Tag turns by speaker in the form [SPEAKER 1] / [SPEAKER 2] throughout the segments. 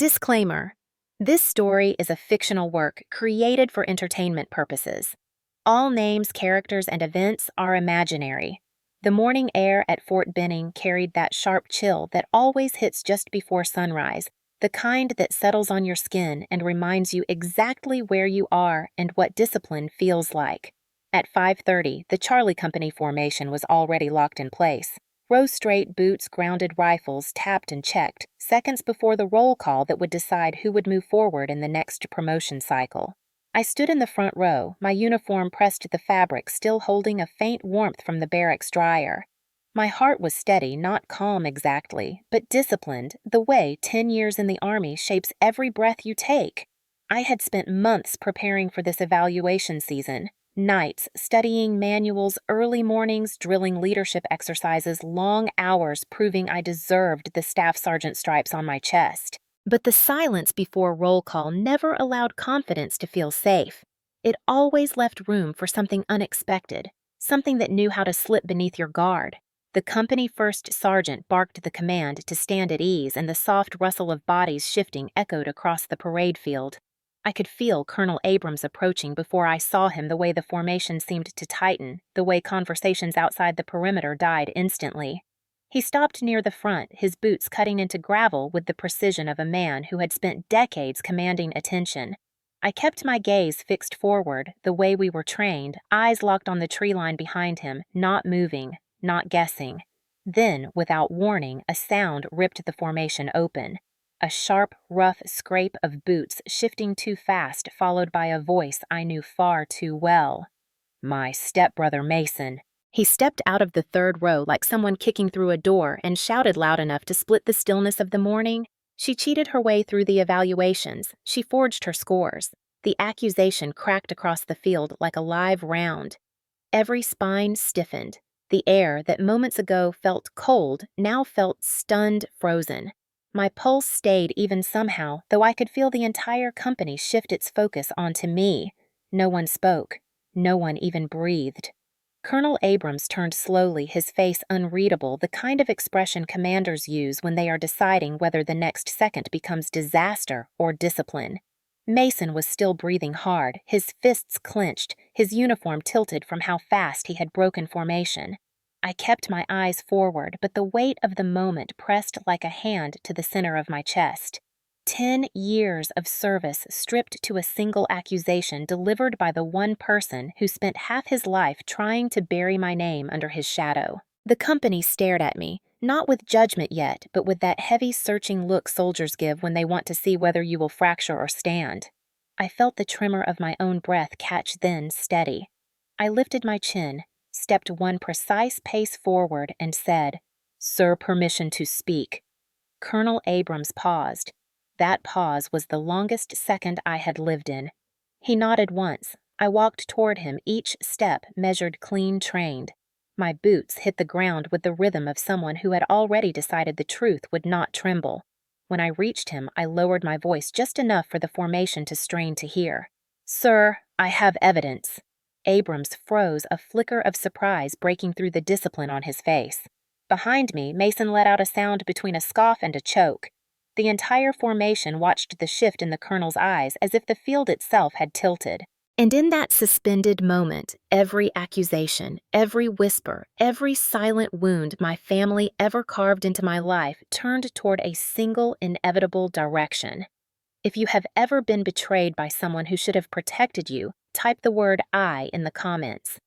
[SPEAKER 1] Disclaimer: this story is a fictional work created for entertainment purposes. All names, characters, and events are imaginary. The morning air at Fort Benning carried that sharp chill that always hits just before sunrise, the kind that settles on your skin and reminds you exactly where you are and what discipline feels like. At 5:30, the Charlie Company formation was already locked in place. Row straight, boots, grounded rifles tapped and checked, seconds before the roll call that would decide who would move forward in the next promotion cycle. I stood in the front row, my uniform pressed to the fabric, still holding a faint warmth from the barracks dryer. My heart was steady, not calm exactly, but disciplined, the way 10 years in the Army shapes every breath you take. I had spent months preparing for this evaluation season. Nights, studying manuals, early mornings, drilling leadership exercises, long hours proving I deserved the Staff Sergeant stripes on my chest. But the silence before roll call never allowed confidence to feel safe. It always left room for something unexpected, something that knew how to slip beneath your guard. The company first sergeant barked the command to stand at ease, and the soft rustle of bodies shifting echoed across the parade field. I could feel Colonel Abrams approaching before I saw him, the way the formation seemed to tighten, the way conversations outside the perimeter died instantly. He stopped near the front, his boots cutting into gravel with the precision of a man who had spent decades commanding attention. I kept my gaze fixed forward, the way we were trained, eyes locked on the tree line behind him, not moving, not guessing. Then, without warning, a sound ripped the formation open. A sharp, rough scrape of boots shifting too fast, followed by a voice I knew far too well. My stepbrother Mason. He stepped out of the third row like someone kicking through a door and shouted loud enough to split the stillness of the morning. She cheated her way through the evaluations. She forged her scores. The accusation cracked across the field like a live round. Every spine stiffened. The air that moments ago felt cold now felt stunned, frozen. My pulse stayed even somehow, though I could feel the entire company shift its focus onto me. No one spoke. No one even breathed. Colonel Abrams turned slowly, his face unreadable, the kind of expression commanders use when they are deciding whether the next second becomes disaster or discipline. Mason was still breathing hard, his fists clenched, his uniform tilted from how fast he had broken formation. I kept my eyes forward, but the weight of the moment pressed like a hand to the center of my chest. 10 years of service stripped to a single accusation delivered by the one person who spent half his life trying to bury my name under his shadow. The company stared at me, not with judgment yet, but with that heavy, searching look soldiers give when they want to see whether you will fracture or stand. I felt the tremor of my own breath catch, then steady. I lifted my chin, stepped one precise pace forward, and said, "Sir, permission to speak." Colonel Abrams paused. That pause was the longest second I had lived in. He nodded once. I walked toward him, each step measured, clean, trained. My boots hit the ground with the rhythm of someone who had already decided the truth would not tremble. When I reached him, I lowered my voice just enough for the formation to strain to hear. "Sir, I have evidence." Abrams froze, a flicker of surprise breaking through the discipline on his face. Behind me, Mason let out a sound between a scoff and a choke. The entire formation watched the shift in the colonel's eyes as if the field itself had tilted. And in that suspended moment, every accusation, every whisper, every silent wound my family ever carved into my life turned toward a single, inevitable direction. If you have ever been betrayed by someone who should have protected you, type the word "I" in the comments.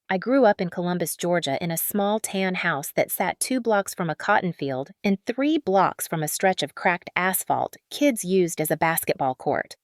[SPEAKER 1] I grew up in Columbus, Georgia, in a small tan house that sat 2 blocks from a cotton field and 3 blocks from a stretch of cracked asphalt kids used as a basketball court.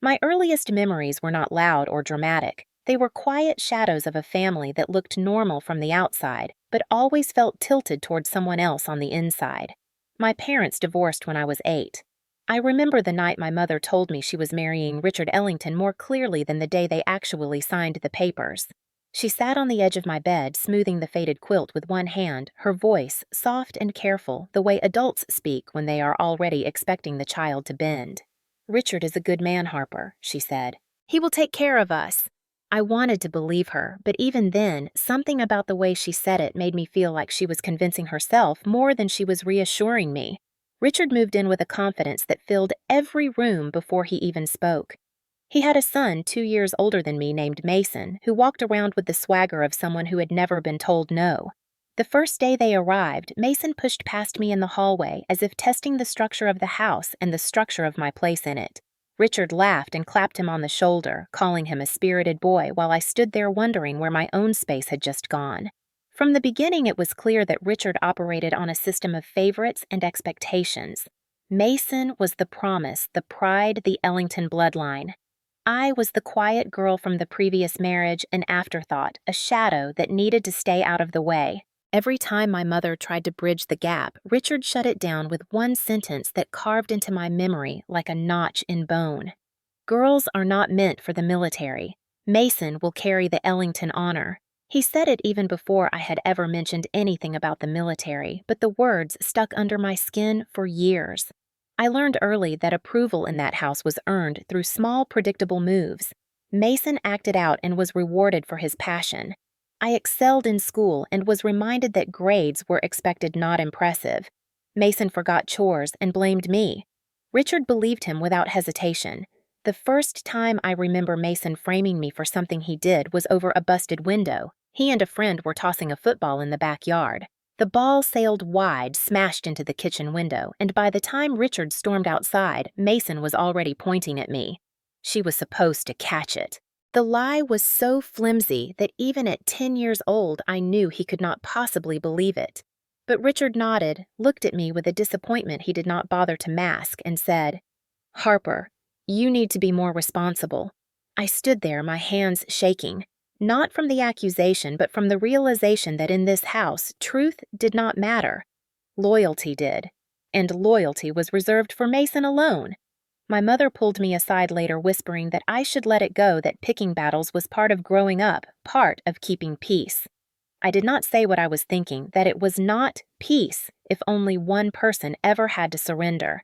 [SPEAKER 1] My earliest memories were not loud or dramatic. They were quiet shadows of a family that looked normal from the outside, but always felt tilted toward someone else on the inside. My parents divorced when I was 8. I remember the night my mother told me she was marrying Richard Ellington more clearly than the day they actually signed the papers. She sat on the edge of my bed, smoothing the faded quilt with one hand, her voice soft and careful, the way adults speak when they are already expecting the child to bend. "Richard is a good man, Harper," she said. "He will take care of us." I wanted to believe her, but even then, something about the way she said it made me feel like she was convincing herself more than she was reassuring me. Richard moved in with a confidence that filled every room before he even spoke. He had a son 2 years older than me named Mason, who walked around with the swagger of someone who had never been told no. The first day they arrived, Mason pushed past me in the hallway as if testing the structure of the house and the structure of my place in it. Richard laughed and clapped him on the shoulder, calling him a spirited boy, while I stood there wondering where my own space had just gone. From the beginning, it was clear that Richard operated on a system of favorites and expectations. Mason was the promise, the pride, the Ellington bloodline. I was the quiet girl from the previous marriage, an afterthought, a shadow that needed to stay out of the way. Every time my mother tried to bridge the gap, Richard shut it down with one sentence that carved into my memory like a notch in bone. Girls are not meant for the military. Mason will carry the Ellington honor. He said it even before I had ever mentioned anything about the military, but the words stuck under my skin for years. I learned early that approval in that house was earned through small, predictable moves. Mason acted out and was rewarded for his passion. I excelled in school and was reminded that grades were expected, not impressive. Mason forgot chores and blamed me. Richard believed him without hesitation. The first time I remember Mason framing me for something he did was over a busted window. He and a friend were tossing a football in the backyard. The ball sailed wide, smashed into the kitchen window, and by the time Richard stormed outside, Mason was already pointing at me. She was supposed to catch it. The lie was so flimsy that even at 10 years old, I knew he could not possibly believe it. But Richard nodded, looked at me with a disappointment he did not bother to mask, and said, "Harper, you need to be more responsible." I stood there, my hands shaking, not from the accusation, but from the realization that in this house, truth did not matter. Loyalty did. And loyalty was reserved for Mason alone. My mother pulled me aside later, whispering that I should let it go, that picking battles was part of growing up, part of keeping peace. I did not say what I was thinking, that it was not peace if only one person ever had to surrender.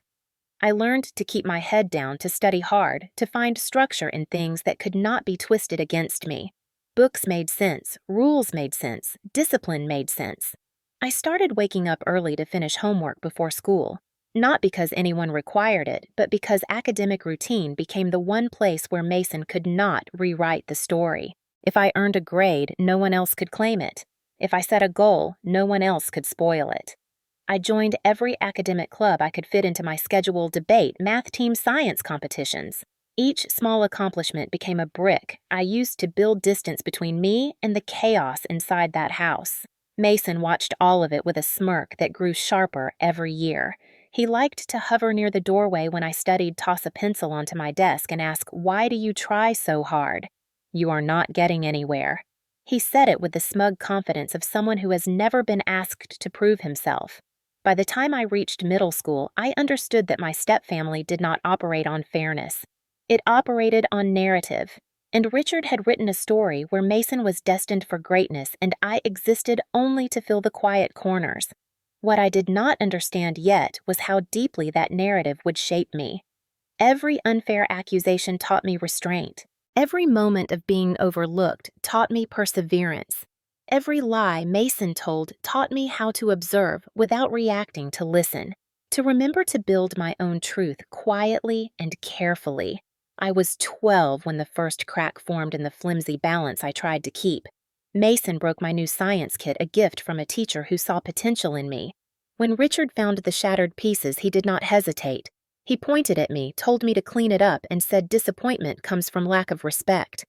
[SPEAKER 1] I learned to keep my head down, to study hard, to find structure in things that could not be twisted against me. Books made sense, rules made sense, discipline made sense. I started waking up early to finish homework before school. Not because anyone required it, but because academic routine became the one place where Mason could not rewrite the story. If I earned a grade, no one else could claim it. If I set a goal, no one else could spoil it. I joined every academic club I could fit into my schedule: debate, math team, science competitions. Each small accomplishment became a brick I used to build distance between me and the chaos inside that house. Mason watched all of it with a smirk that grew sharper every year. He liked to hover near the doorway when I studied, toss a pencil onto my desk, and ask, "Why do you try so hard? You are not getting anywhere." He said it with the smug confidence of someone who has never been asked to prove himself. By the time I reached middle school, I understood that my stepfamily did not operate on fairness. It operated on narrative. And Richard had written a story where Mason was destined for greatness and I existed only to fill the quiet corners. What I did not understand yet was how deeply that narrative would shape me. Every unfair accusation taught me restraint. Every moment of being overlooked taught me perseverance. Every lie Mason told taught me how to observe without reacting, to listen, to remember to build my own truth quietly and carefully. I was 12 when the first crack formed in the flimsy balance I tried to keep. Mason broke my new science kit, a gift from a teacher who saw potential in me. When Richard found the shattered pieces, he did not hesitate. He pointed at me, told me to clean it up, and said disappointment comes from lack of respect.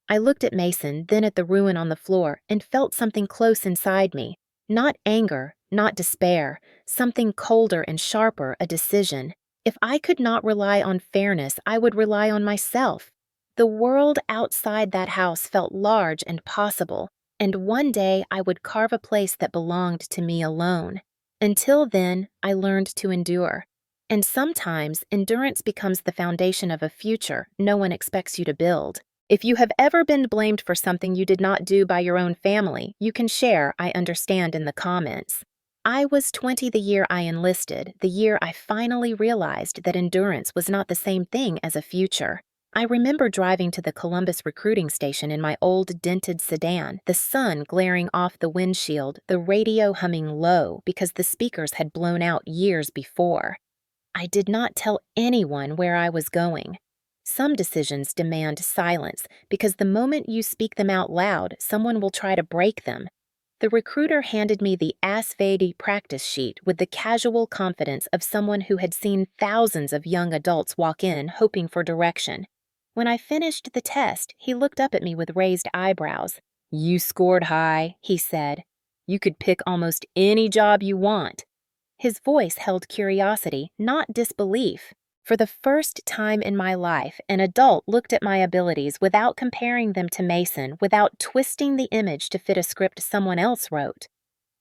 [SPEAKER 1] I looked at Mason, then at the ruin on the floor, and felt something close inside me. Not anger, not despair, something colder and sharper, a decision. If I could not rely on fairness, I would rely on myself. The world outside that house felt large and possible, and one day I would carve a place that belonged to me alone. Until then, I learned to endure. And sometimes, endurance becomes the foundation of a future no one expects you to build. If you have ever been blamed for something you did not do by your own family, you can share, I understand, in the comments. I was 20 the year I enlisted, the year I finally realized that endurance was not the same thing as a future. I remember driving to the Columbus recruiting station in my old dented sedan, the sun glaring off the windshield, the radio humming low because the speakers had blown out years before. I did not tell anyone where I was going. Some decisions demand silence because the moment you speak them out loud, someone will try to break them. The recruiter handed me the ASVAD practice sheet with the casual confidence of someone who had seen thousands of young adults walk in hoping for direction. When I finished the test, he looked up at me with raised eyebrows. "You scored high," he said. "You could pick almost any job you want." His voice held curiosity, not disbelief. For the first time in my life, an adult looked at my abilities without comparing them to Mason, without twisting the image to fit a script someone else wrote.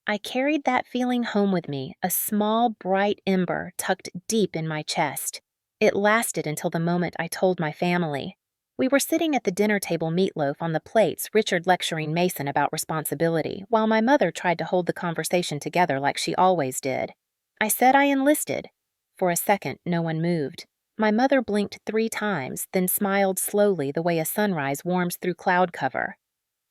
[SPEAKER 1] I carried that feeling home with me, a small, bright ember tucked deep in my chest. It lasted until the moment I told my family. We were sitting at the dinner table, meatloaf on the plates, Richard lecturing Mason about responsibility, while my mother tried to hold the conversation together like she always did. I said I enlisted. For a second, no one moved. My mother blinked 3 times, then smiled slowly the way a sunrise warms through cloud cover.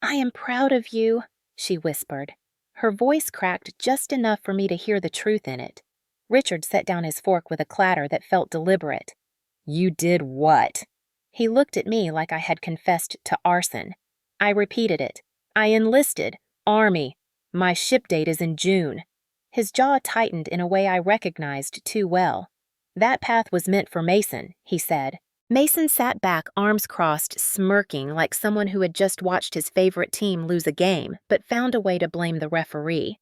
[SPEAKER 1] "I am proud of you," she whispered. Her voice cracked just enough for me to hear the truth in it. Richard set down his fork with a clatter that felt deliberate. "You did what?" He looked at me like I had confessed to arson. I repeated it. "I enlisted. Army. My ship date is in June." His jaw tightened in a way I recognized too well. "That path was meant for Mason," he said. Mason sat back, arms crossed, smirking like someone who had just watched his favorite team lose a game, but found a way to blame the referee.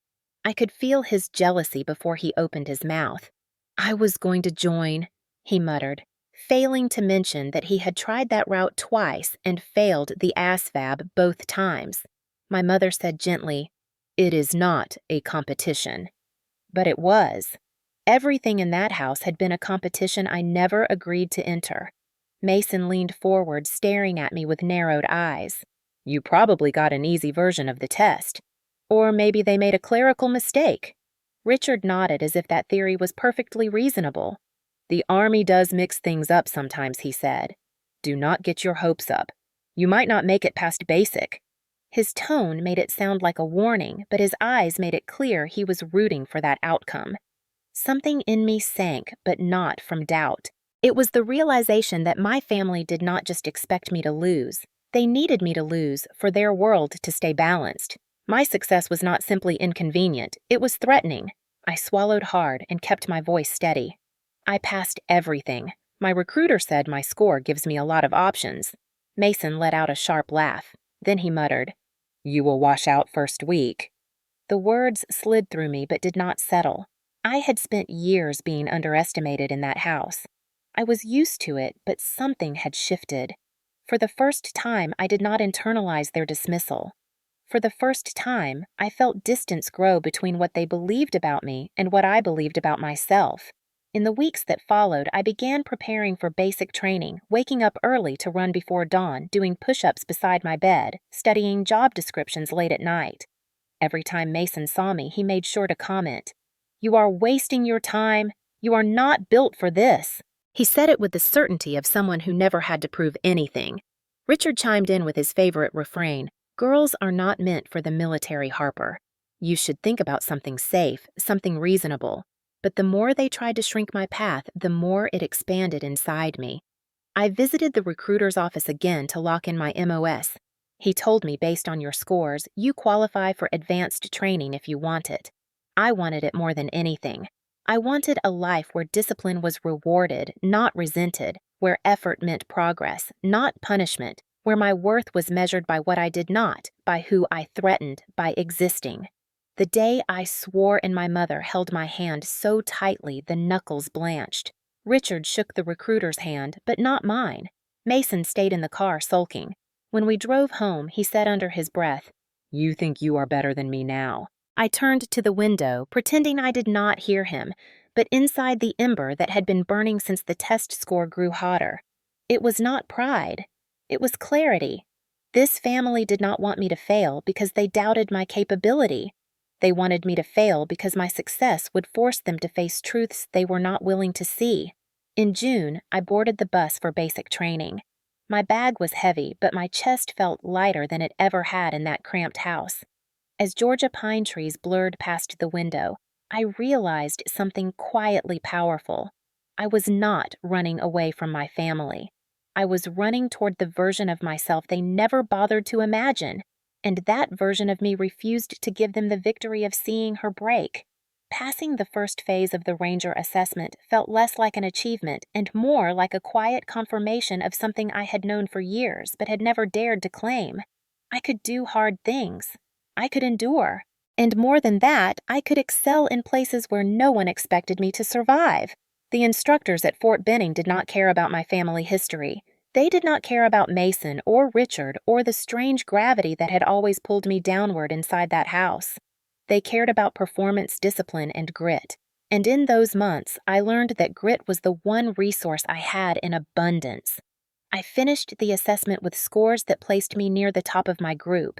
[SPEAKER 1] I could feel his jealousy before he opened his mouth. "I was going to join," he muttered, failing to mention that he had tried that route twice and failed the ASVAB both times. My mother said gently, "It is not a competition." But it was. Everything in that house had been a competition I never agreed to enter. Mason leaned forward, staring at me with narrowed eyes. "You probably got an easy version of the test. Or maybe they made a clerical mistake." Richard nodded as if that theory was perfectly reasonable. "The Army does mix things up sometimes," he said. "Do not get your hopes up. You might not make it past basic." His tone made it sound like a warning, but his eyes made it clear he was rooting for that outcome. Something in me sank, but not from doubt. It was the realization that my family did not just expect me to lose. They needed me to lose for their world to stay balanced. My success was not simply inconvenient, it was threatening. I swallowed hard and kept my voice steady. "I passed everything. My recruiter said my score gives me a lot of options." Mason let out a sharp laugh. Then he muttered, "You will wash out first week." The words slid through me but did not settle. I had spent years being underestimated in that house. I was used to it, but something had shifted. For the first time, I did not internalize their dismissal. For the first time, I felt distance grow between what they believed about me and what I believed about myself. In the weeks that followed, I began preparing for basic training, waking up early to run before dawn, doing push-ups beside my bed, studying job descriptions late at night. Every time Mason saw me, he made sure to comment, "You are wasting your time. You are not built for this." He said it with the certainty of someone who never had to prove anything. Richard chimed in with his favorite refrain, "Girls are not meant for the military, Harper. You should think about something safe, something reasonable." But the more they tried to shrink my path, the more it expanded inside me. I visited the recruiter's office again to lock in my MOS. He told me, based on your scores, you qualify for advanced training if you want it. I wanted it more than anything. I wanted a life where discipline was rewarded, not resented, where effort meant progress, not punishment, where my worth was measured by what I did not, by who I threatened, by existing. The day I swore and my mother held my hand so tightly the knuckles blanched. Richard shook the recruiter's hand, but not mine. Mason stayed in the car sulking. When we drove home, he said under his breath, "You think you are better than me now." I turned to the window, pretending I did not hear him, but inside the ember that had been burning since the test score grew hotter. It was not pride. It was clarity. This family did not want me to fail because they doubted my capability. They wanted me to fail because my success would force them to face truths they were not willing to see. In June, I boarded the bus for basic training. My bag was heavy, but my chest felt lighter than it ever had in that cramped house. As Georgia pine trees blurred past the window, I realized something quietly powerful. I was not running away from my family. I was running toward the version of myself they never bothered to imagine, and that version of me refused to give them the victory of seeing her break. Passing the first phase of the Ranger assessment felt less like an achievement and more like a quiet confirmation of something I had known for years but had never dared to claim. I could do hard things. I could endure. And more than that, I could excel in places where no one expected me to survive. The instructors at Fort Benning did not care about my family history. They did not care about Mason or Richard or the strange gravity that had always pulled me downward inside that house. They cared about performance discipline and grit. And in those months, I learned that grit was the one resource I had in abundance. I finished the assessment with scores that placed me near the top of my group.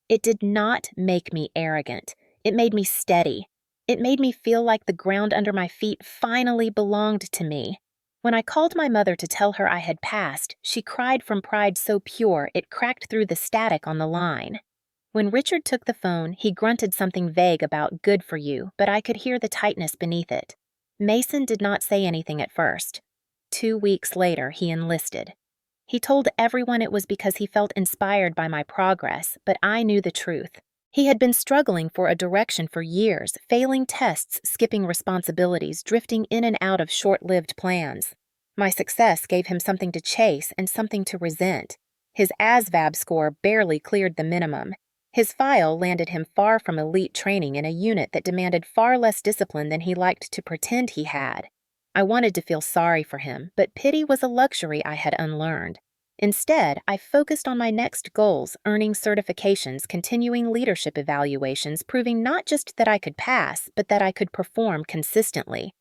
[SPEAKER 1] It did not make me arrogant. It made me steady. It made me feel like the ground under my feet finally belonged to me. When I called my mother to tell her I had passed, she cried from pride so pure it cracked through the static on the line. When Richard took the phone, he grunted something vague about good for you, but I could hear the tightness beneath it. Mason did not say anything at first. 2 weeks later, he enlisted. He told everyone it was because he felt inspired by my progress, but I knew the truth. He had been struggling for a direction for years, failing tests, skipping responsibilities, drifting in and out of short-lived plans. My success gave him something to chase and something to resent. His ASVAB score barely cleared the minimum. His file landed him far from elite training in a unit that demanded far less discipline than he liked to pretend he had. I wanted to feel sorry for him, but pity was a luxury I had unlearned. Instead, I focused on my next goals, earning certifications, continuing leadership evaluations, proving not just that I could pass, but that I could perform consistently.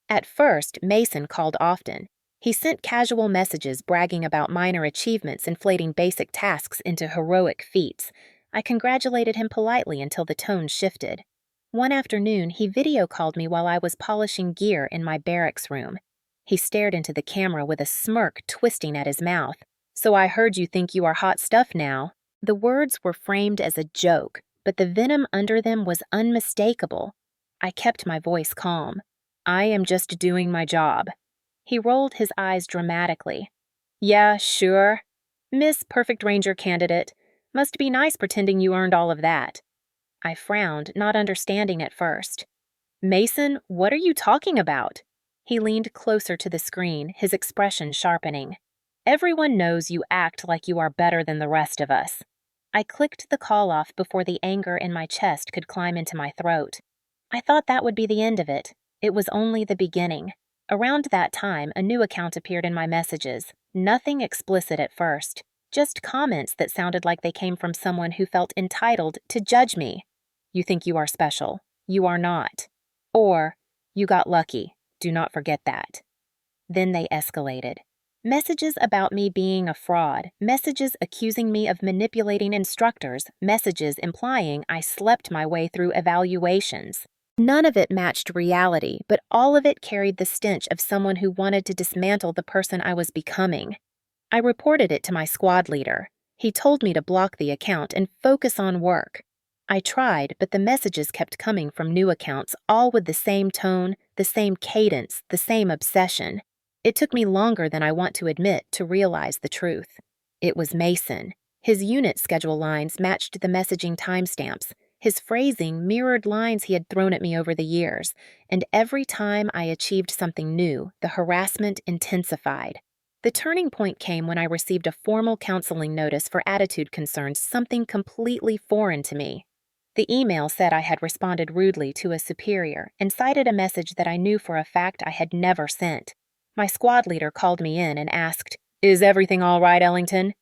[SPEAKER 1] At first, Mason called often. He sent casual messages bragging about minor achievements, inflating basic tasks into heroic feats. I congratulated him politely until the tone shifted. One afternoon, he video called me while I was polishing gear in my barracks room. He stared into the camera with a smirk twisting at his mouth. "So I heard you think you are hot stuff now." The words were framed as a joke, but the venom under them was unmistakable. I kept my voice calm. "I am just doing my job." He rolled his eyes dramatically. "Yeah, sure. Miss Perfect Ranger candidate. Must be nice pretending you earned all of that." I frowned, not understanding at first. "Mason, what are you talking about?" He leaned closer to the screen, his expression sharpening. "Everyone knows you act like you are better than the rest of us." I clicked the call off before the anger in my chest could climb into my throat. I thought that would be the end of it. It was only the beginning. Around that time, a new account appeared in my messages. Nothing explicit at first. Just comments that sounded like they came from someone who felt entitled to judge me. "You think you are special. You are not." Or, "You got lucky. Do not forget that." Then they escalated. Messages about me being a fraud, messages accusing me of manipulating instructors, messages implying I slept my way through evaluations. None of it matched reality, but all of it carried the stench of someone who wanted to dismantle the person I was becoming. I reported it to my squad leader. He told me to block the account and focus on work. I tried, but the messages kept coming from new accounts, all with the same tone, the same cadence, the same obsession. It took me longer than I want to admit to realize the truth. It was Mason. His unit schedule lines matched the messaging timestamps. His phrasing mirrored lines he had thrown at me over the years, and every time I achieved something new, the harassment intensified. The turning point came when I received a formal counseling notice for attitude concerns, something completely foreign to me. The email said I had responded rudely to a superior and cited a message that I knew for a fact I had never sent. My squad leader called me in and asked, "Is everything all right, Ellington?"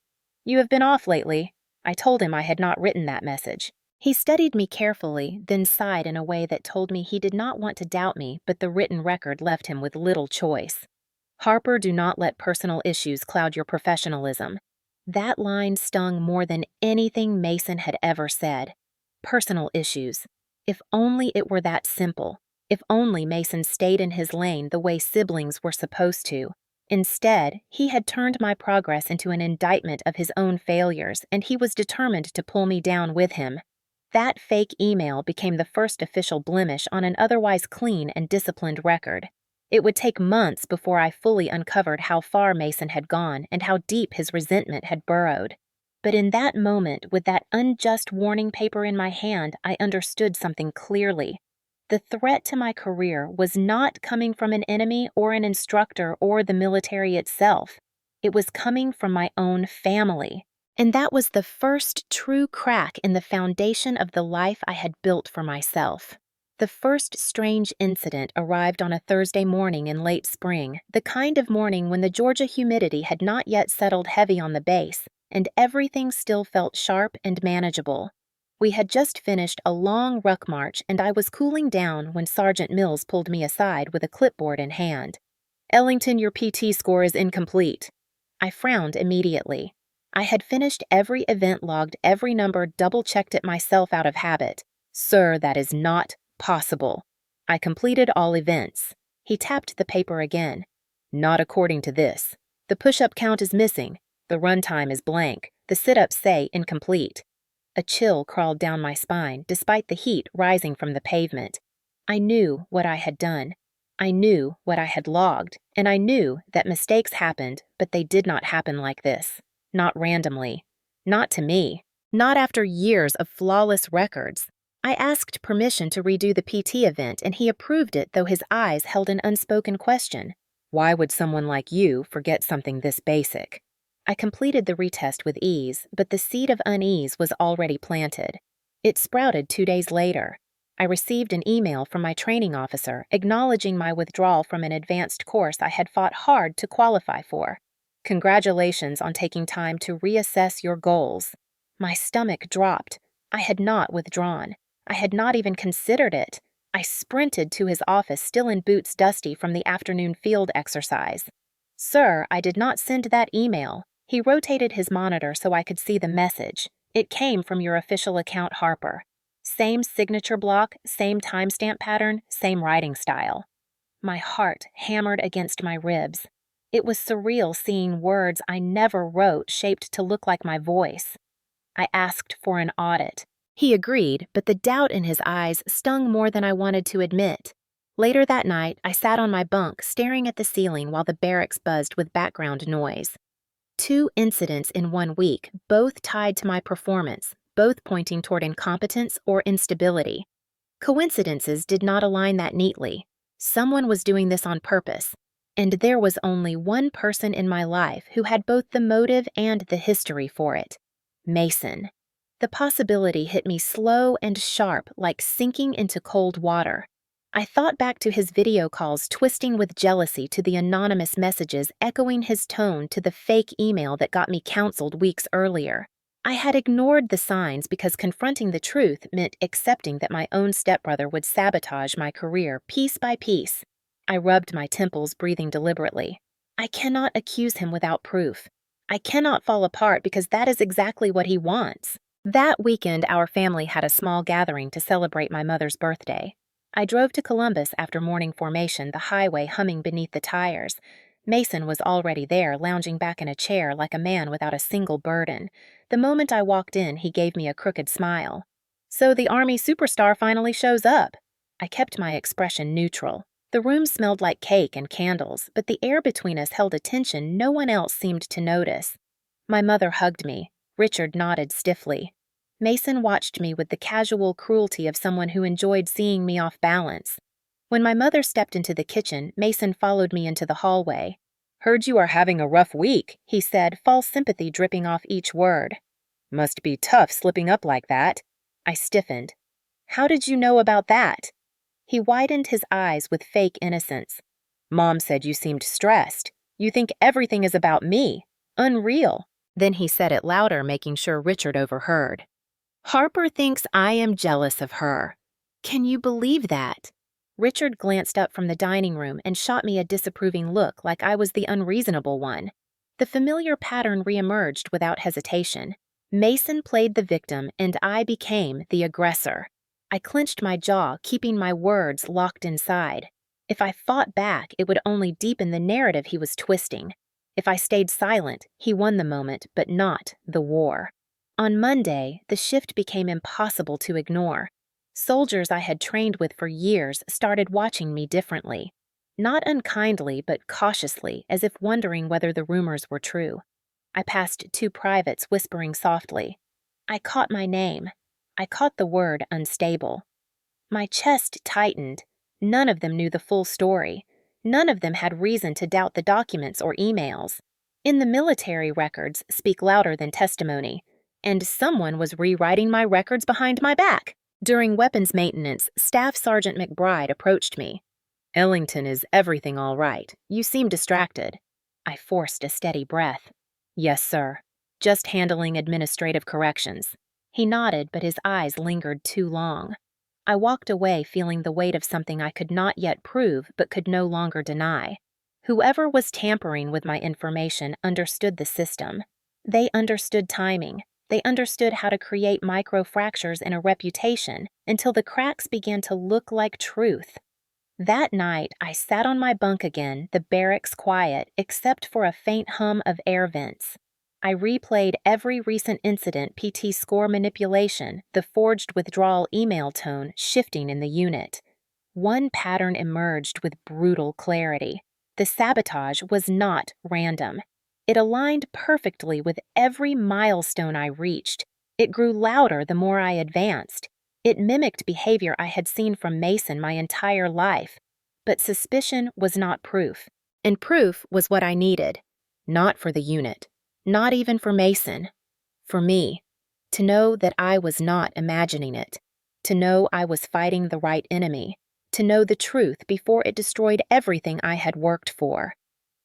[SPEAKER 1] "You have been off lately." I told him I had not written that message. He studied me carefully, then sighed in a way that told me he did not want to doubt me, but the written record left him with little choice. "Harper, do not let personal issues cloud your professionalism." That line stung more than anything Mason had ever said. Personal issues. If only it were that simple. If only Mason stayed in his lane the way siblings were supposed to. Instead, he had turned my progress into an indictment of his own failures, and he was determined to pull me down with him. That fake email became the first official blemish on an otherwise clean and disciplined record. It would take months before I fully uncovered how far Mason had gone and how deep his resentment had burrowed. But in that moment, with that unjust warning paper in my hand, I understood something clearly. The threat to my career was not coming from an enemy or an instructor or the military itself. It was coming from my own family. And that was the first true crack in the foundation of the life I had built for myself. The first strange incident arrived on a Thursday morning in late spring, the kind of morning when the Georgia humidity had not yet settled heavy on the base, and everything still felt sharp and manageable. We had just finished a long ruck march, and I was cooling down when Sergeant Mills pulled me aside with a clipboard in hand. "Ellington, your PT score is incomplete." I frowned immediately. I had finished every event, logged every number, double-checked it myself out of habit. "Sir, that is not possible." "I completed all events." He tapped the paper again. "Not according to this. The push-up count is missing. The run time is blank. The sit-ups say incomplete." A chill crawled down my spine, despite the heat rising from the pavement. I knew what I had done. I knew what I had logged, and I knew that mistakes happened, but they did not happen like this. Not randomly. Not to me. Not after years of flawless records. I asked permission to redo the PT event, and he approved it, though his eyes held an unspoken question. "Why would someone like you forget something this basic?" I completed the retest with ease, but the seed of unease was already planted. It sprouted 2 days later. I received an email from my training officer acknowledging my withdrawal from an advanced course I had fought hard to qualify for. "Congratulations on taking time to reassess your goals." My stomach dropped. I had not withdrawn. I had not even considered it. I sprinted to his office, still in boots dusty from the afternoon field exercise. "Sir, I did not send that email." He rotated his monitor so I could see the message. "It came from your official account, Harper. Same signature block, same timestamp pattern, same writing style." My heart hammered against my ribs. It was surreal seeing words I never wrote shaped to look like my voice. I asked for an audit. He agreed, but the doubt in his eyes stung more than I wanted to admit. Later that night, I sat on my bunk staring at the ceiling while the barracks buzzed with background noise. 2 incidents in 1 week, both tied to my performance, both pointing toward incompetence or instability. Coincidences did not align that neatly. Someone was doing this on purpose, and there was only one person in my life who had both the motive and the history for it: Mason. The possibility hit me slow and sharp, like sinking into cold water. I thought back to his video calls twisting with jealousy, to the anonymous messages echoing his tone, to the fake email that got me counseled weeks earlier. I had ignored the signs because confronting the truth meant accepting that my own stepbrother would sabotage my career piece by piece. I rubbed my temples, breathing deliberately. I cannot accuse him without proof. I cannot fall apart because that is exactly what he wants. That weekend, our family had a small gathering to celebrate my mother's birthday. I drove to Columbus after morning formation, the highway humming beneath the tires. Mason was already there, lounging back in a chair like a man without a single burden. The moment I walked in, he gave me a crooked smile. "So the Army superstar finally shows up." I kept my expression neutral. The room smelled like cake and candles, but the air between us held a tension no one else seemed to notice. My mother hugged me. Richard nodded stiffly. Mason watched me with the casual cruelty of someone who enjoyed seeing me off balance. When my mother stepped into the kitchen, Mason followed me into the hallway. "Heard you are having a rough week," he said, false sympathy dripping off each word. "Must be tough slipping up like that." I stiffened. "How did you know about that?" He widened his eyes with fake innocence. "Mom said you seemed stressed. You think everything is about me. Unreal." Then he said it louder, making sure Richard overheard. "Harper thinks I am jealous of her. Can you believe that?" Richard glanced up from the dining room and shot me a disapproving look, like I was the unreasonable one. The familiar pattern reemerged without hesitation. Mason played the victim, and I became the aggressor. I clenched my jaw, keeping my words locked inside. If I fought back, it would only deepen the narrative he was twisting. If I stayed silent, he won the moment, but not the war. On Monday, the shift became impossible to ignore. Soldiers I had trained with for years started watching me differently. Not unkindly, but cautiously, as if wondering whether the rumors were true. I passed two privates whispering softly. I caught my name. I caught the word unstable. My chest tightened. None of them knew the full story. None of them had reason to doubt the documents or emails. In the military, records speak louder than testimony, and someone was rewriting my records behind my back. During weapons maintenance, Staff Sergeant McBride approached me. "Ellington, is everything all right? You seem distracted." I forced a steady breath. "Yes, sir. Just handling administrative corrections." He nodded, but his eyes lingered too long. I walked away feeling the weight of something I could not yet prove but could no longer deny. Whoever was tampering with my information understood the system. They understood timing. They understood how to create microfractures in a reputation until the cracks began to look like truth. That night, I sat on my bunk again, the barracks quiet, except for a faint hum of air vents. I replayed every recent incident, PT score manipulation, the forged withdrawal email tone shifting in the unit. One pattern emerged with brutal clarity. The sabotage was not random. It aligned perfectly with every milestone I reached. It grew louder the more I advanced. It mimicked behavior I had seen from Mason my entire life. But suspicion was not proof. And proof was what I needed. Not for the unit. Not even for Mason. For me. To know that I was not imagining it. To know I was fighting the right enemy. To know the truth before it destroyed everything I had worked for.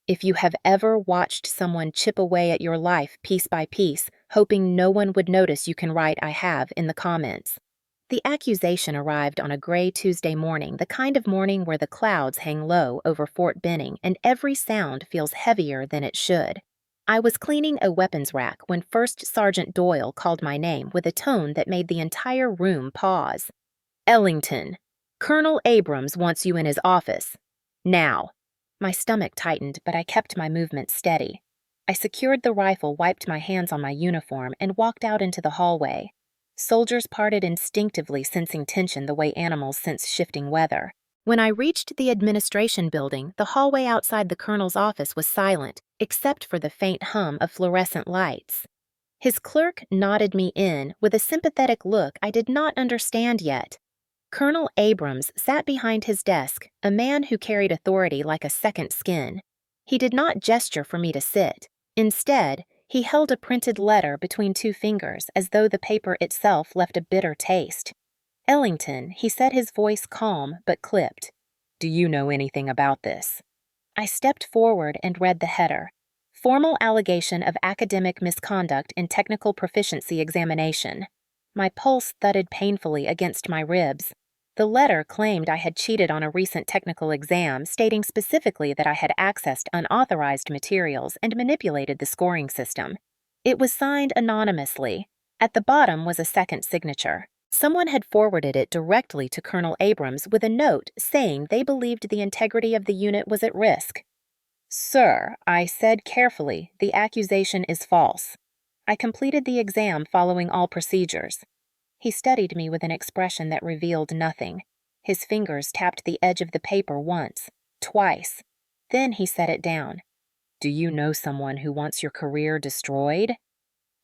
[SPEAKER 1] If you have ever watched someone chip away at your life piece by piece, hoping no one would notice, you can write "I have" in the comments. The accusation arrived on a gray Tuesday morning, the kind of morning where the clouds hang low over Fort Benning and every sound feels heavier than it should. I was cleaning a weapons rack when First Sergeant Doyle called my name with a tone that made the entire room pause. "Ellington, Colonel Abrams wants you in his office. Now." My stomach tightened, but I kept my movement steady. I secured the rifle, wiped my hands on my uniform, and walked out into the hallway. Soldiers parted instinctively, sensing tension the way animals sense shifting weather. When I reached the administration building, the hallway outside the colonel's office was silent, except for the faint hum of fluorescent lights. His clerk nodded me in with a sympathetic look I did not understand yet. Colonel Abrams sat behind his desk, a man who carried authority like a second skin. He did not gesture for me to sit. Instead, he held a printed letter between two fingers as though the paper itself left a bitter taste. "Ellington," he said, his voice calm but clipped. "Do you know anything about this?" I stepped forward and read the header. "Formal allegation of academic misconduct in technical proficiency examination." My pulse thudded painfully against my ribs. The letter claimed I had cheated on a recent technical exam, stating specifically that I had accessed unauthorized materials and manipulated the scoring system. It was signed anonymously. At the bottom was a second signature. Someone had forwarded it directly to Colonel Abrams with a note saying they believed the integrity of the unit was at risk. "Sir," I said carefully, "the accusation is false." I completed the exam following all procedures. He studied me with an expression that revealed nothing. His fingers tapped the edge of the paper once, twice. Then he set it down. "Do you know someone who wants your career destroyed?"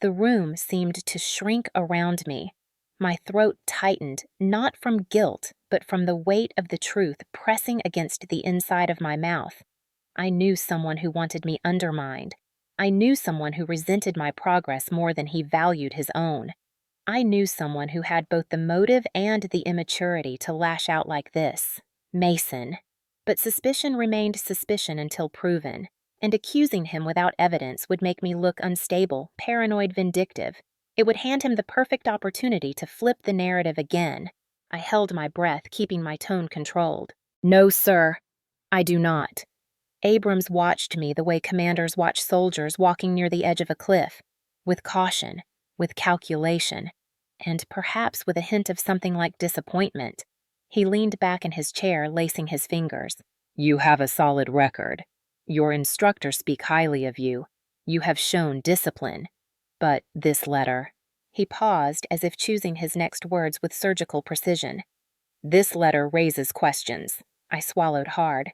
[SPEAKER 1] The room seemed to shrink around me. My throat tightened, not from guilt, but from the weight of the truth pressing against the inside of my mouth. I knew someone who wanted me undermined. I knew someone who resented my progress more than he valued his own. I knew someone who had both the motive and the immaturity to lash out like this. Mason. But suspicion remained suspicion until proven, and accusing him without evidence would make me look unstable, paranoid, vindictive. It would hand him the perfect opportunity to flip the narrative again. I held my breath, keeping my tone controlled. "No, sir. I do not." Abrams watched me the way commanders watch soldiers walking near the edge of a cliff, with caution, with calculation, and perhaps with a hint of something like disappointment. He leaned back in his chair, lacing his fingers. You have a solid record. Your instructors speak highly of you. You have shown discipline. But this letter. He paused as if choosing his next words with surgical precision. This letter raises questions. I swallowed hard.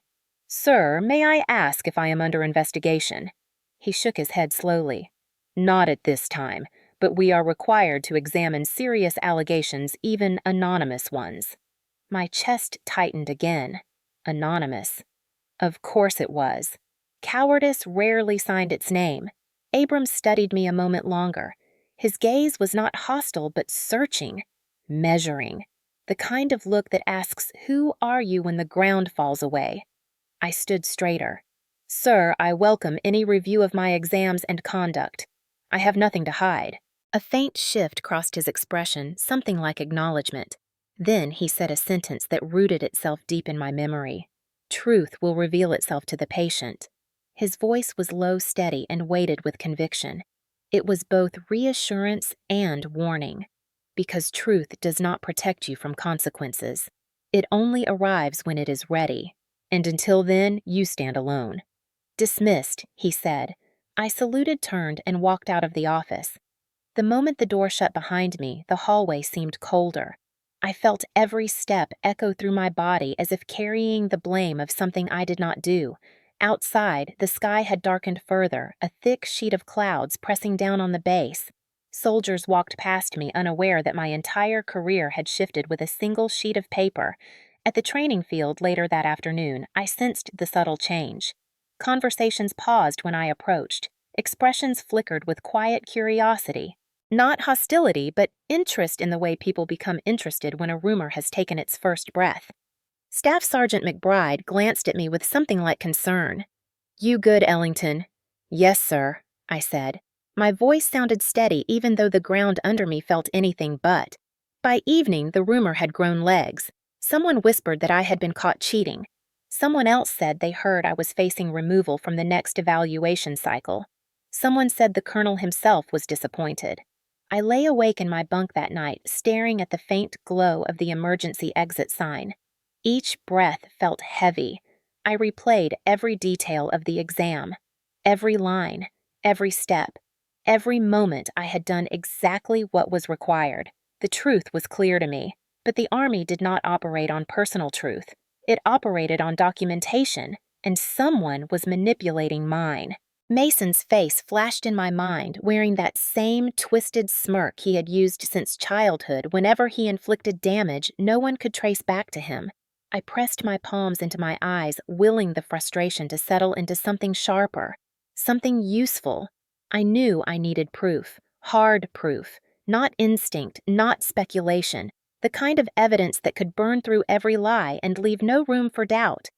[SPEAKER 1] Sir, may I ask if I am under investigation? He shook his head slowly. Not at this time, but we are required to examine serious allegations, even anonymous ones. My chest tightened again. Anonymous. Of course it was. Cowardice rarely signed its name. Abrams studied me a moment longer. His gaze was not hostile, but searching, measuring. The kind of look that asks, who are you when the ground falls away? I stood straighter. Sir, I welcome any review of my exams and conduct. I have nothing to hide. A faint shift crossed his expression, something like acknowledgement. Then he said a sentence that rooted itself deep in my memory. Truth will reveal itself to the patient. His voice was low, steady, and weighted with conviction. It was both reassurance and warning. Because truth does not protect you from consequences. It only arrives when it is ready. And until then, you stand alone. Dismissed, he said. I saluted, turned, and walked out of the office. The moment the door shut behind me, the hallway seemed colder. I felt every step echo through my body as if carrying the blame of something I did not do. Outside, the sky had darkened further, a thick sheet of clouds pressing down on the base. Soldiers walked past me, unaware that my entire career had shifted with a single sheet of paper. At the training field later that afternoon, I sensed the subtle change. Conversations paused when I approached. Expressions flickered with quiet curiosity. Not hostility, but interest in the way people become interested when a rumor has taken its first breath. Staff Sergeant McBride glanced at me with something like concern. You good, Ellington? Yes, sir, I said. My voice sounded steady even though the ground under me felt anything but. By evening, the rumor had grown legs. Someone whispered that I had been caught cheating. Someone else said they heard I was facing removal from the next evaluation cycle. Someone said the colonel himself was disappointed. I lay awake in my bunk that night, staring at the faint glow of the emergency exit sign. Each breath felt heavy. I replayed every detail of the exam. Every line, every step, every moment I had done exactly what was required. The truth was clear to me. But the Army did not operate on personal truth. It operated on documentation, and someone was manipulating mine. Mason's face flashed in my mind, wearing that same twisted smirk he had used since childhood whenever he inflicted damage no one could trace back to him. I pressed my palms into my eyes, willing the frustration to settle into something sharper, something useful. I knew I needed proof, hard proof, not instinct, not speculation. The kind of evidence that could burn through every lie and leave no room for doubt.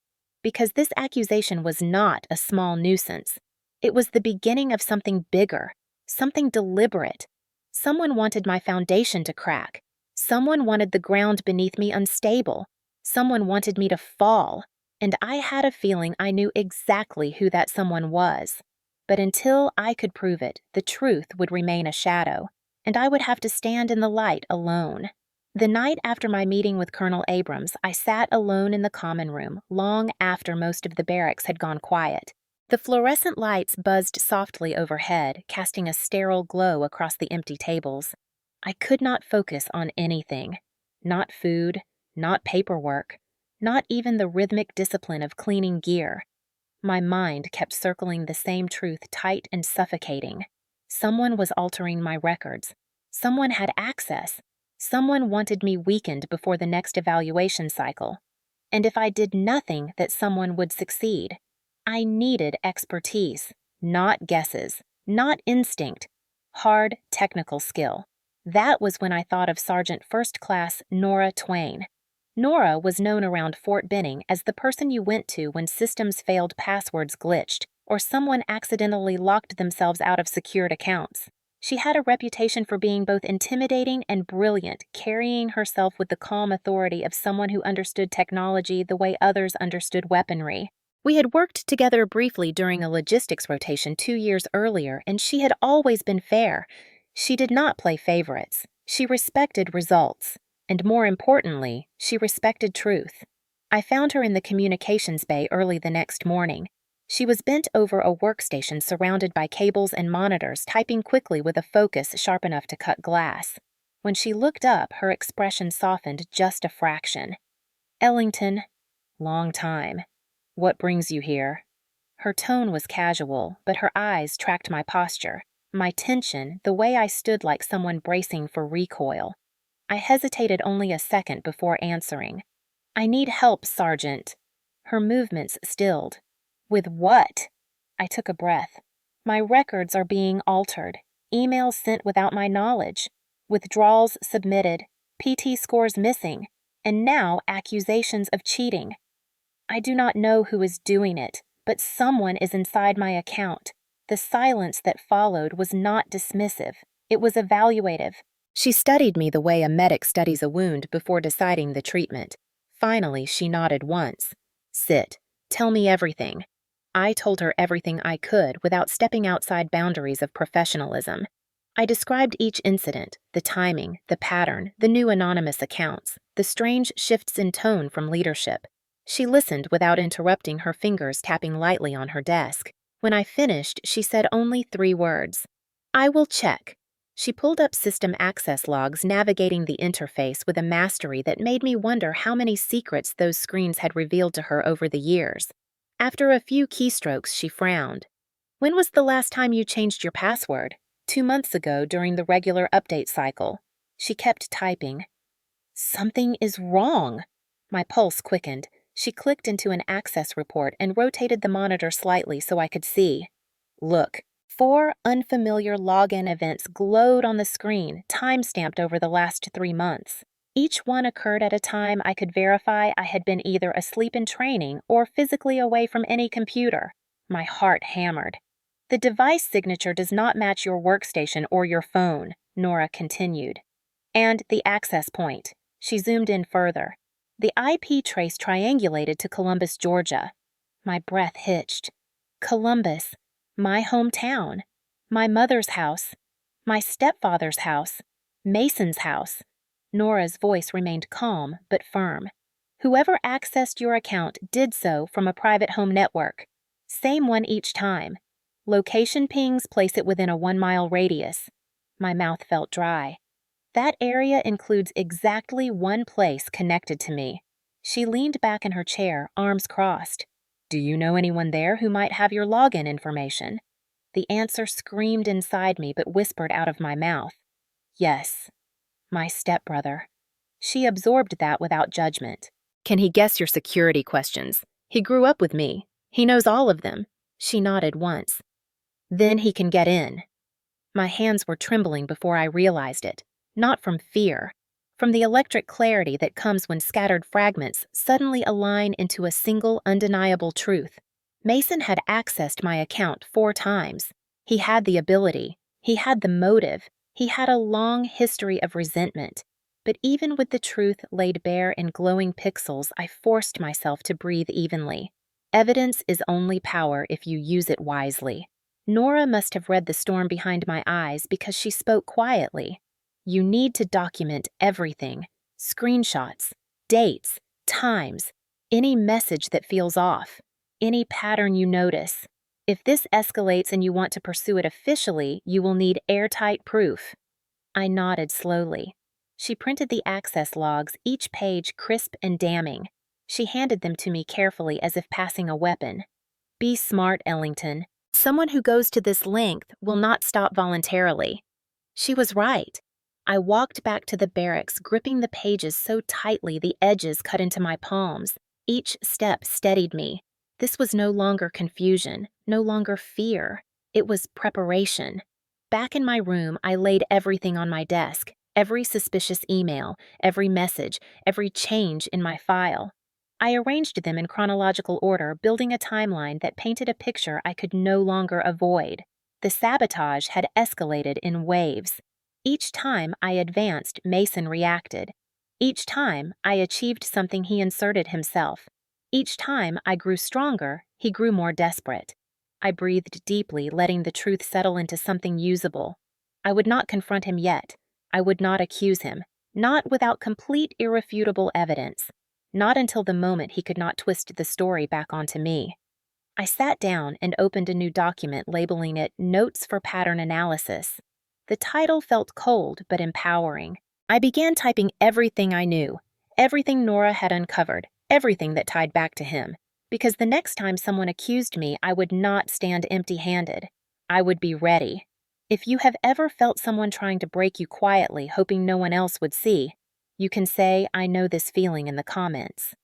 [SPEAKER 1] Because this accusation was not a small nuisance. It was the beginning of something bigger, something deliberate. Someone wanted my foundation to crack. Someone wanted the ground beneath me unstable. Someone wanted me to fall. And I had a feeling I knew exactly who that someone was. But until I could prove it, the truth would remain a shadow, and I would have to stand in the light alone. The night after my meeting with Colonel Abrams, I sat alone in the common room long after most of the barracks had gone quiet. The fluorescent lights buzzed softly overhead, casting a sterile glow across the empty tables. I could not focus on anything. Not food, not paperwork, not even the rhythmic discipline of cleaning gear. My mind kept circling the same truth tight and suffocating. Someone was altering my records. Someone had access. Someone wanted me weakened before the next evaluation cycle. And if I did nothing, that someone would succeed. I needed expertise, not guesses, not instinct, hard technical skill. That was when I thought of Sergeant First Class Nora Twain. Nora was known around Fort Benning as the person you went to when systems failed, passwords glitched, or someone accidentally locked themselves out of secured accounts. She had a reputation for being both intimidating and brilliant, carrying herself with the calm authority of someone who understood technology the way others understood weaponry. We had worked together briefly during a logistics rotation 2 years earlier, and she had always been fair. She did not play favorites. She respected results. And more importantly, she respected truth. I found her in the communications bay early the next morning. She was bent over a workstation surrounded by cables and monitors, typing quickly with a focus sharp enough to cut glass. When she looked up, her expression softened just a fraction. "Ellington, long time. What brings you here?" Her tone was casual, but her eyes tracked my posture, my tension, the way I stood like someone bracing for recoil. I hesitated only a second before answering. "I need help, Sergeant." Her movements stilled. "With what?" I took a breath. "My records are being altered. Emails sent without my knowledge. Withdrawals submitted. PT scores missing. And now accusations of cheating. I do not know who is doing it, but someone is inside my account." The silence that followed was not dismissive. It was evaluative. She studied me the way a medic studies a wound before deciding the treatment. Finally, she nodded once. "Sit. Tell me everything." I told her everything I could without stepping outside boundaries of professionalism. I described each incident, the timing, the pattern, the new anonymous accounts, the strange shifts in tone from leadership. She listened without interrupting, her fingers tapping lightly on her desk. When I finished, she said only 3 words. "I will check." She pulled up system access logs, navigating the interface with a mastery that made me wonder how many secrets those screens had revealed to her over the years. After a few keystrokes, she frowned. "When was the last time you changed your password?" 2 months ago during the regular update cycle." She kept typing. "Something is wrong." My pulse quickened. She clicked into an access report and rotated the monitor slightly so I could see. "Look." 4 unfamiliar login events glowed on the screen, time-stamped over the last 3 months. Each one occurred at a time I could verify I had been either asleep in training or physically away from any computer. My heart hammered. "The device signature does not match your workstation or your phone," Nora continued. "And the access point." She zoomed in further. "The IP trace triangulated to Columbus, Georgia." My breath hitched. Columbus. My hometown. My mother's house. My stepfather's house. Mason's house. Nora's voice remained calm but firm. "Whoever accessed your account did so from a private home network. Same one each time. Location pings place it within a 1-mile radius." My mouth felt dry. "That area includes exactly 1 place connected to me." She leaned back in her chair, arms crossed. "Do you know anyone there who might have your login information?" The answer screamed inside me but whispered out of my mouth. "Yes. My stepbrother." She absorbed that without judgment. "Can he guess your security questions? He grew up with me. He knows all of them." She nodded once. "Then he can get in." My hands were trembling before I realized it. Not from fear. From the electric clarity that comes when scattered fragments suddenly align into a single undeniable truth. Mason had accessed my account 4 times. He had the ability. He had the motive. He had a long history of resentment. But even with the truth laid bare in glowing pixels, I forced myself to breathe evenly. Evidence is only power if you use it wisely. Nora must have read the storm behind my eyes because she spoke quietly. "You need to document everything. Screenshots, dates, times, any message that feels off, any pattern you notice. If this escalates and you want to pursue it officially, you will need airtight proof." I nodded slowly. She printed the access logs, each page crisp and damning. She handed them to me carefully as if passing a weapon. "Be smart, Ellington. Someone who goes to this length will not stop voluntarily." She was right. I walked back to the barracks, gripping the pages so tightly the edges cut into my palms. Each step steadied me. This was no longer confusion, no longer fear. It was preparation. Back in my room, I laid everything on my desk, every suspicious email, every message, every change in my file. I arranged them in chronological order, building a timeline that painted a picture I could no longer avoid. The sabotage had escalated in waves. Each time I advanced, Mason reacted. Each time I achieved something he inserted himself. Each time I grew stronger, he grew more desperate. I breathed deeply, letting the truth settle into something usable. I would not confront him yet. I would not accuse him. Not without complete irrefutable evidence. Not until the moment he could not twist the story back onto me. I sat down and opened a new document labeling it Notes for Pattern Analysis. The title felt cold but empowering. I began typing everything I knew, everything Nora had uncovered, everything that tied back to him, because the next time someone accused me, I would not stand empty-handed. I would be ready. If you have ever felt someone trying to break you quietly, hoping no one else would see, you can say, "I know this feeling," in the comments.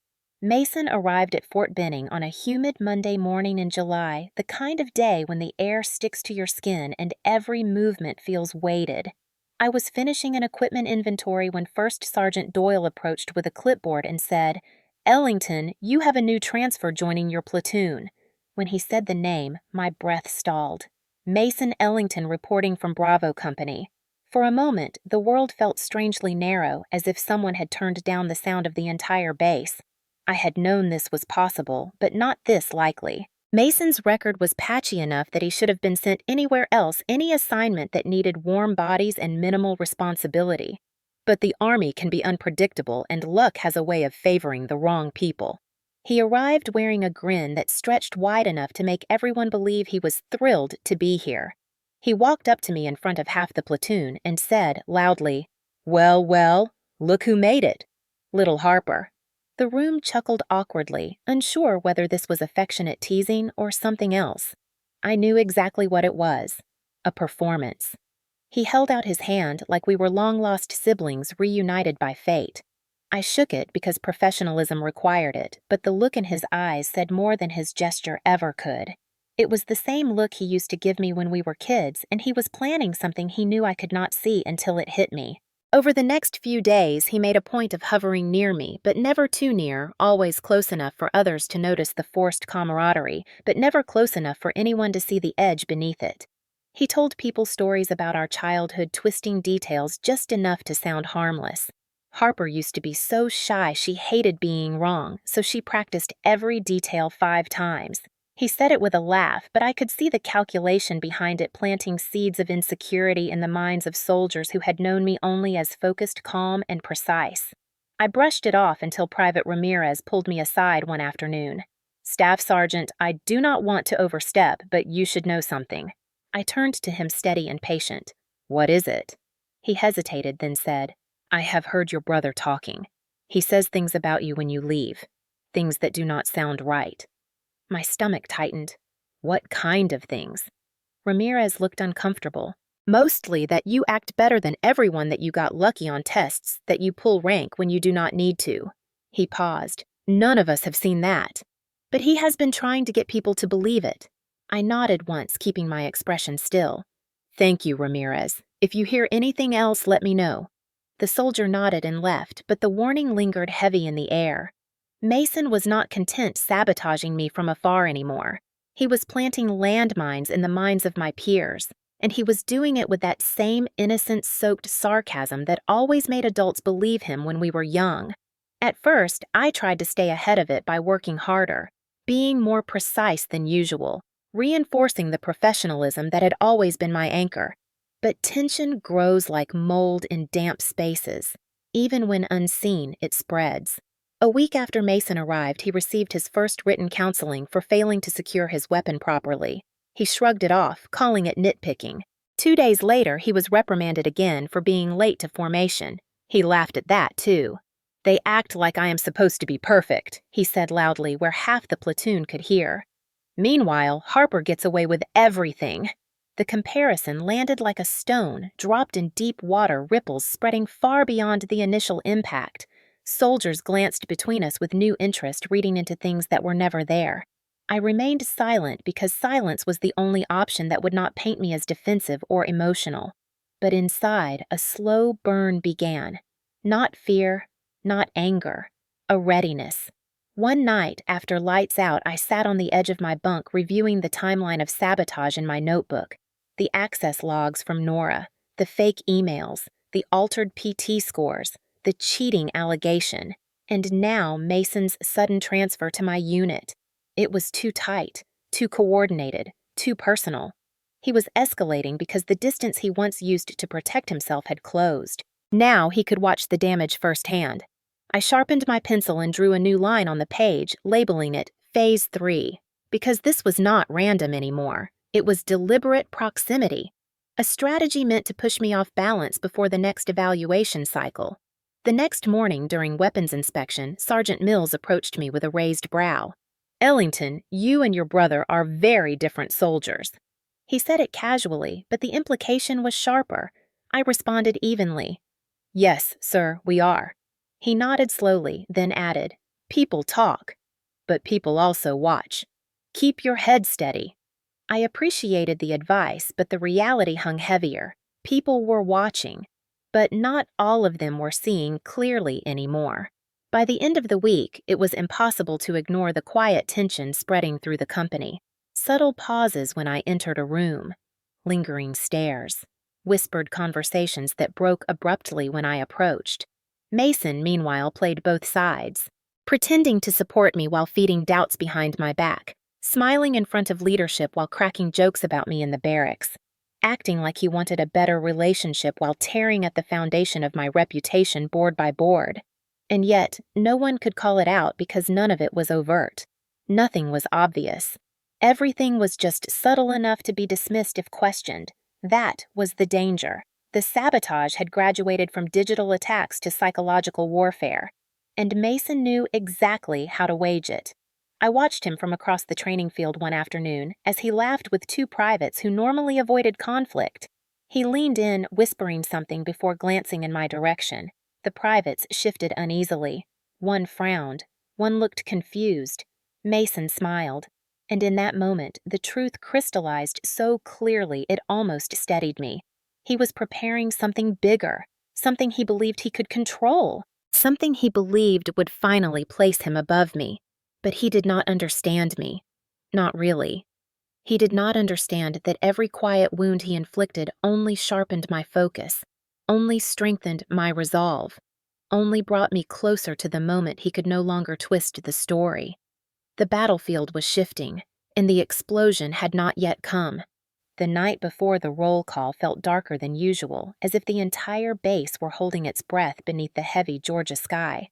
[SPEAKER 1] Mason arrived at Fort Benning on a humid Monday morning in July, the kind of day when the air sticks to your skin and every movement feels weighted. I was finishing an equipment inventory when First Sergeant Doyle approached with a clipboard and said, "Ellington, you have a new transfer joining your platoon." When he said the name, my breath stalled. Mason Ellington reporting from Bravo Company. For a moment, the world felt strangely narrow, as if someone had turned down the sound of the entire base. I had known this was possible, but not this likely. Mason's record was patchy enough that he should have been sent anywhere else, any assignment that needed warm bodies and minimal responsibility. But the Army can be unpredictable, and luck has a way of favoring the wrong people. He arrived wearing a grin that stretched wide enough to make everyone believe he was thrilled to be here. He walked up to me in front of half the platoon and said loudly, "Well, well, look who made it. Little Harper." The room chuckled awkwardly, unsure whether this was affectionate teasing or something else. I knew exactly what it was. A performance. He held out his hand like we were long-lost siblings reunited by fate. I shook it because professionalism required it, but the look in his eyes said more than his gesture ever could. It was the same look he used to give me when we were kids, and he was planning something he knew I could not see until it hit me. Over the next few days, he made a point of hovering near me, but never too near, always close enough for others to notice the forced camaraderie, but never close enough for anyone to see the edge beneath it. He told people stories about our childhood, twisting details just enough to sound harmless. Harper used to be so shy she hated being wrong, so she practiced every detail 5 times. He said it with a laugh, but I could see the calculation behind it, planting seeds of insecurity in the minds of soldiers who had known me only as focused, calm, and precise. I brushed it off until Private Ramirez pulled me aside one afternoon. "Staff Sergeant, I do not want to overstep, but you should know something." I turned to him steady and patient. "What is it?" He hesitated, then said, "I have heard your brother talking. He says things about you when you leave, things that do not sound right." My stomach tightened. What kind of things? Ramirez looked uncomfortable. "Mostly that you act better than everyone, that you got lucky on tests, that you pull rank when you do not need to." He paused. "None of us have seen that. But he has been trying to get people to believe it." I nodded once, keeping my expression still. "Thank you, Ramirez. If you hear anything else, let me know." The soldier nodded and left, but the warning lingered heavy in the air. Mason was not content sabotaging me from afar anymore. He was planting landmines in the minds of my peers, and he was doing it with that same innocence-soaked sarcasm that always made adults believe him when we were young. At first, I tried to stay ahead of it by working harder, being more precise than usual, reinforcing the professionalism that had always been my anchor. But tension grows like mold in damp spaces. Even when unseen, it spreads. A week after Mason arrived, he received his first written counseling for failing to secure his weapon properly. He shrugged it off, calling it nitpicking. 2 days later, he was reprimanded again for being late to formation. He laughed at that, too. "They act like I am supposed to be perfect," he said loudly where half the platoon could hear. "Meanwhile, Harper gets away with everything." The comparison landed like a stone, dropped in deep water, ripples spreading far beyond the initial impact. Soldiers glanced between us with new interest, reading into things that were never there. I remained silent because silence was the only option that would not paint me as defensive or emotional. But inside, a slow burn began. Not fear, not anger, a readiness. One night, after lights out, I sat on the edge of my bunk reviewing the timeline of sabotage in my notebook. The access logs from Nora, the fake emails, the altered PT scores, the cheating allegation, and now Mason's sudden transfer to my unit. It was too tight, too coordinated, too personal. He was escalating because the distance he once used to protect himself had closed. Now he could watch the damage firsthand. I sharpened my pencil and drew a new line on the page, labeling it Phase 3, because this was not random anymore. It was deliberate proximity, a strategy meant to push me off balance before the next evaluation cycle. The next morning, during weapons inspection, Sergeant Mills approached me with a raised brow. "Ellington, you and your brother are very different soldiers." He said it casually, but the implication was sharper. I responded evenly. "Yes, sir, we are." He nodded slowly, then added, "People talk, but people also watch. Keep your head steady." I appreciated the advice, but the reality hung heavier. People were watching, but not all of them were seeing clearly anymore. By the end of the week, it was impossible to ignore the quiet tension spreading through the company. Subtle pauses when I entered a room, lingering stares, whispered conversations that broke abruptly when I approached. Mason, meanwhile, played both sides, pretending to support me while feeding doubts behind my back, smiling in front of leadership while cracking jokes about me in the barracks, acting like he wanted a better relationship while tearing at the foundation of my reputation board by board. And yet, no one could call it out because none of it was overt. Nothing was obvious. Everything was just subtle enough to be dismissed if questioned. That was the danger. The sabotage had graduated from digital attacks to psychological warfare, and Mason knew exactly how to wage it. I watched him from across the training field one afternoon as he laughed with two privates who normally avoided conflict. He leaned in, whispering something before glancing in my direction. The privates shifted uneasily. One frowned. One looked confused. Mason smiled. And in that moment, the truth crystallized so clearly it almost steadied me. He was preparing something bigger, something he believed he could control, something he believed would finally place him above me. But he did not understand me. Not really. He did not understand that every quiet wound he inflicted only sharpened my focus, only strengthened my resolve, only brought me closer to the moment he could no longer twist the story. The battlefield was shifting, and the explosion had not yet come. The night before the roll call felt darker than usual, as if the entire base were holding its breath beneath the heavy Georgia sky.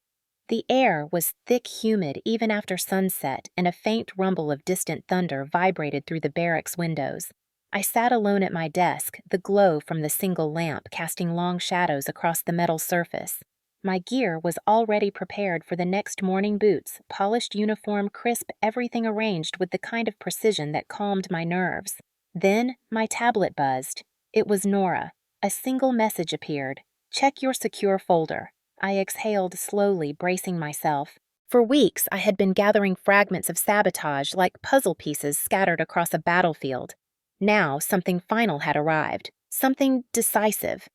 [SPEAKER 1] The air was thick humid even after sunset, and a faint rumble of distant thunder vibrated through the barracks windows. I sat alone at my desk, the glow from the single lamp casting long shadows across the metal surface. My gear was already prepared for the next morning boots, polished uniform, crisp, everything arranged with the kind of precision that calmed my nerves. Then my tablet buzzed. It was Nora. A single message appeared. "Check your secure folder." I exhaled slowly, bracing myself. For weeks, I had been gathering fragments of sabotage like puzzle pieces scattered across a battlefield. Now, something final had arrived, something decisive.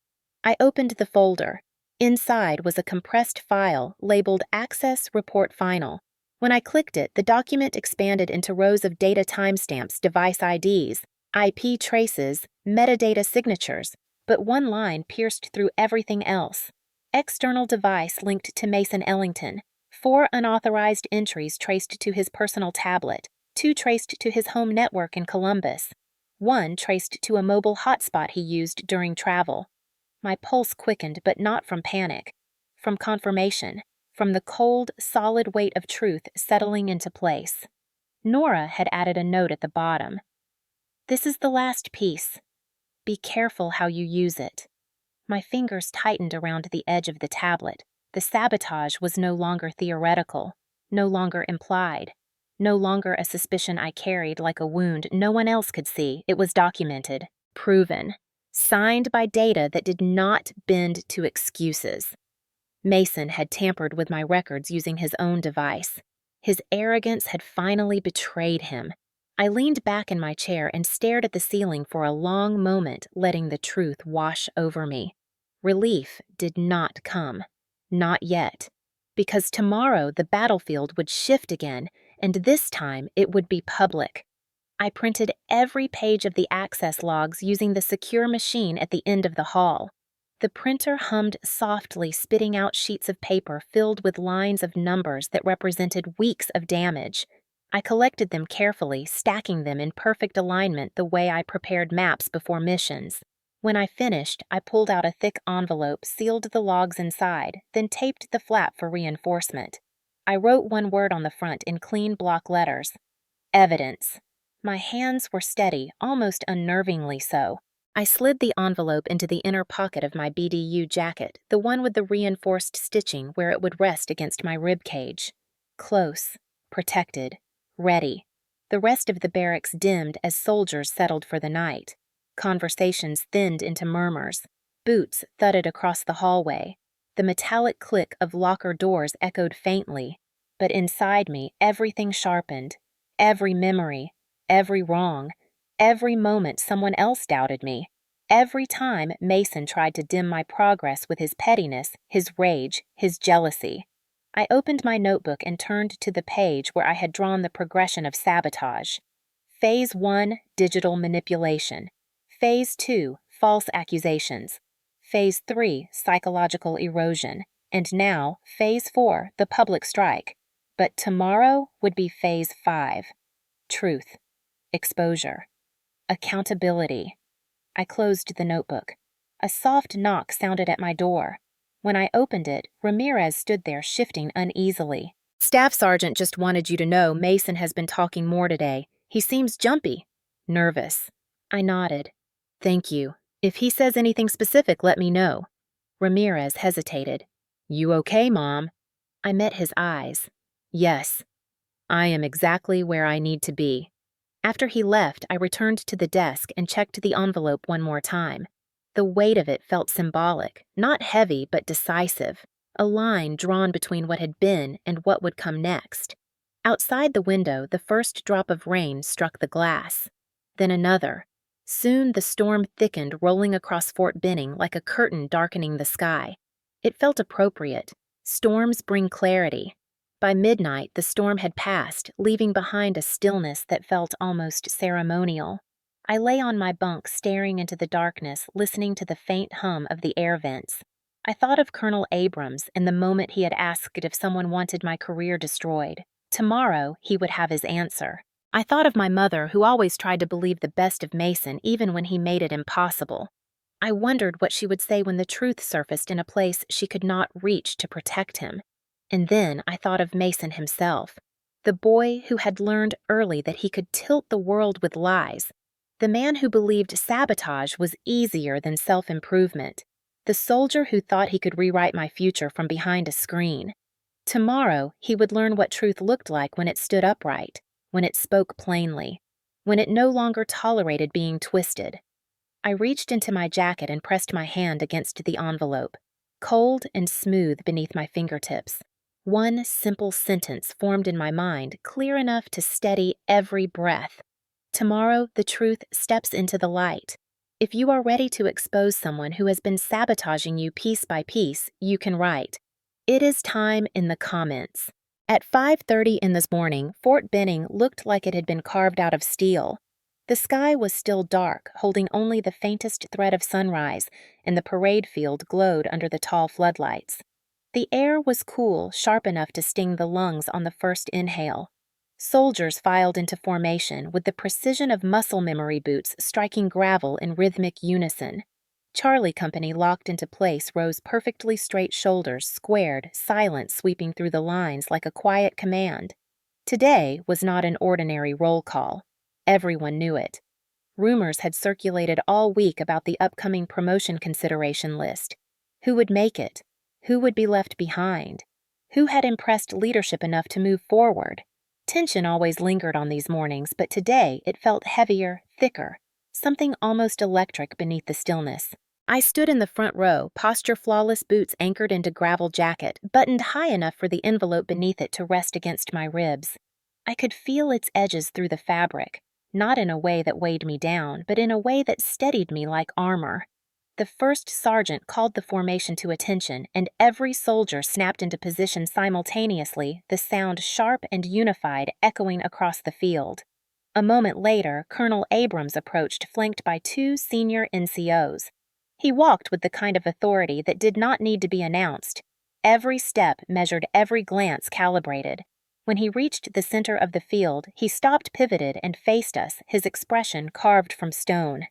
[SPEAKER 1] I opened the folder. Inside was a compressed file labeled Access Report Final. When I clicked it, the document expanded into rows of data timestamps, device IDs, IP traces, metadata signatures, but one line pierced through everything else. External device linked to Mason Ellington. 4 unauthorized entries traced to his personal tablet. 2 traced to his home network in Columbus. 1 traced to a mobile hotspot he used during travel. My pulse quickened, but not from panic. From confirmation. From the cold, solid weight of truth settling into place. Nora had added a note at the bottom. "This is the last piece. Be careful how you use it." My fingers tightened around the edge of the tablet. The sabotage was no longer theoretical, no longer implied, no longer a suspicion I carried like a wound no one else could see. It was documented, proven, signed by data that did not bend to excuses. Mason had tampered with my records using his own device. His arrogance had finally betrayed him. I leaned back in my chair and stared at the ceiling for a long moment, letting the truth wash over me. Relief did not come. Not yet. Because tomorrow the battlefield would shift again, and this time it would be public. I printed every page of the access logs using the secure machine at the end of the hall. The printer hummed softly, spitting out sheets of paper filled with lines of numbers that represented weeks of damage. I collected them carefully, stacking them in perfect alignment the way I prepared maps before missions. When I finished, I pulled out a thick envelope, sealed the logs inside, then taped the flap for reinforcement. I wrote one word on the front in clean block letters: evidence. My hands were steady, almost unnervingly so. I slid the envelope into the inner pocket of my BDU jacket, the one with the reinforced stitching where it would rest against my rib cage. Close, protected, ready. The rest of the barracks dimmed as soldiers settled for the night. Conversations thinned into murmurs. Boots thudded across the hallway. The metallic click of locker doors echoed faintly, but inside me everything sharpened. Every memory, every wrong, every moment someone else doubted me. Every time Mason tried to dim my progress with his pettiness, his rage, his jealousy. I opened my notebook and turned to the page where I had drawn the progression of sabotage. Phase 1, digital manipulation. Phase 2, false accusations. Phase 3, psychological erosion. And now, Phase 4, the public strike. But tomorrow would be Phase 5. Truth. Exposure. Accountability. I closed the notebook. A soft knock sounded at my door. When I opened it, Ramirez stood there shifting uneasily. "Staff Sergeant just wanted you to know Mason has been talking more today. He seems jumpy. Nervous." I nodded. "Thank you. If he says anything specific, let me know." Ramirez hesitated. "You okay, Mom?" I met his eyes. "Yes. I am exactly where I need to be." After he left, I returned to the desk and checked the envelope one more time. The weight of it felt symbolic, not heavy but decisive, a line drawn between what had been and what would come next. Outside the window, the first drop of rain struck the glass. Then another. Soon the storm thickened, rolling across Fort Benning like a curtain darkening the sky. It felt appropriate. Storms bring clarity. By midnight, the storm had passed, leaving behind a stillness that felt almost ceremonial. I lay on my bunk, staring into the darkness, listening to the faint hum of the air vents. I thought of Colonel Abrams and the moment he had asked if someone wanted my career destroyed. Tomorrow, he would have his answer. I thought of my mother, who always tried to believe the best of Mason, even when he made it impossible. I wondered what she would say when the truth surfaced in a place she could not reach to protect him. And then I thought of Mason himself, the boy who had learned early that he could tilt the world with lies, the man who believed sabotage was easier than self-improvement, the soldier who thought he could rewrite my future from behind a screen. Tomorrow, he would learn what truth looked like when it stood upright, when it spoke plainly, when it no longer tolerated being twisted. I reached into my jacket and pressed my hand against the envelope, cold and smooth beneath my fingertips. One simple sentence formed in my mind, clear enough to steady every breath. Tomorrow, the truth steps into the light. If you are ready to expose someone who has been sabotaging you piece by piece, you can write. It is time in the comments. At 5:30 in this morning, Fort Benning looked like it had been carved out of steel. The sky was still dark, holding only the faintest thread of sunrise, and the parade field glowed under the tall floodlights. The air was cool, sharp enough to sting the lungs on the first inhale. Soldiers filed into formation with the precision of muscle memory boots striking gravel in rhythmic unison. Charlie Company locked into place rose perfectly straight shoulders, squared, silence sweeping through the lines like a quiet command. Today was not an ordinary roll call. Everyone knew it. Rumors had circulated all week about the upcoming promotion consideration list. Who would make it? Who would be left behind? Who had impressed leadership enough to move forward? Tension always lingered on these mornings, but today it felt heavier, thicker, something almost electric beneath the stillness. I stood in the front row, posture flawless, boots anchored into gravel jacket, buttoned high enough for the envelope beneath it to rest against my ribs. I could feel its edges through the fabric, not in a way that weighed me down, but in a way that steadied me like armor. The first sergeant called the formation to attention, and every soldier snapped into position simultaneously, the sound sharp and unified echoing across the field. A moment later, Colonel Abrams approached, flanked by two senior NCOs. He walked with the kind of authority that did not need to be announced. Every step measured, every glance calibrated. When he reached the center of the field, he stopped, pivoted, and faced us, his expression carved from stone.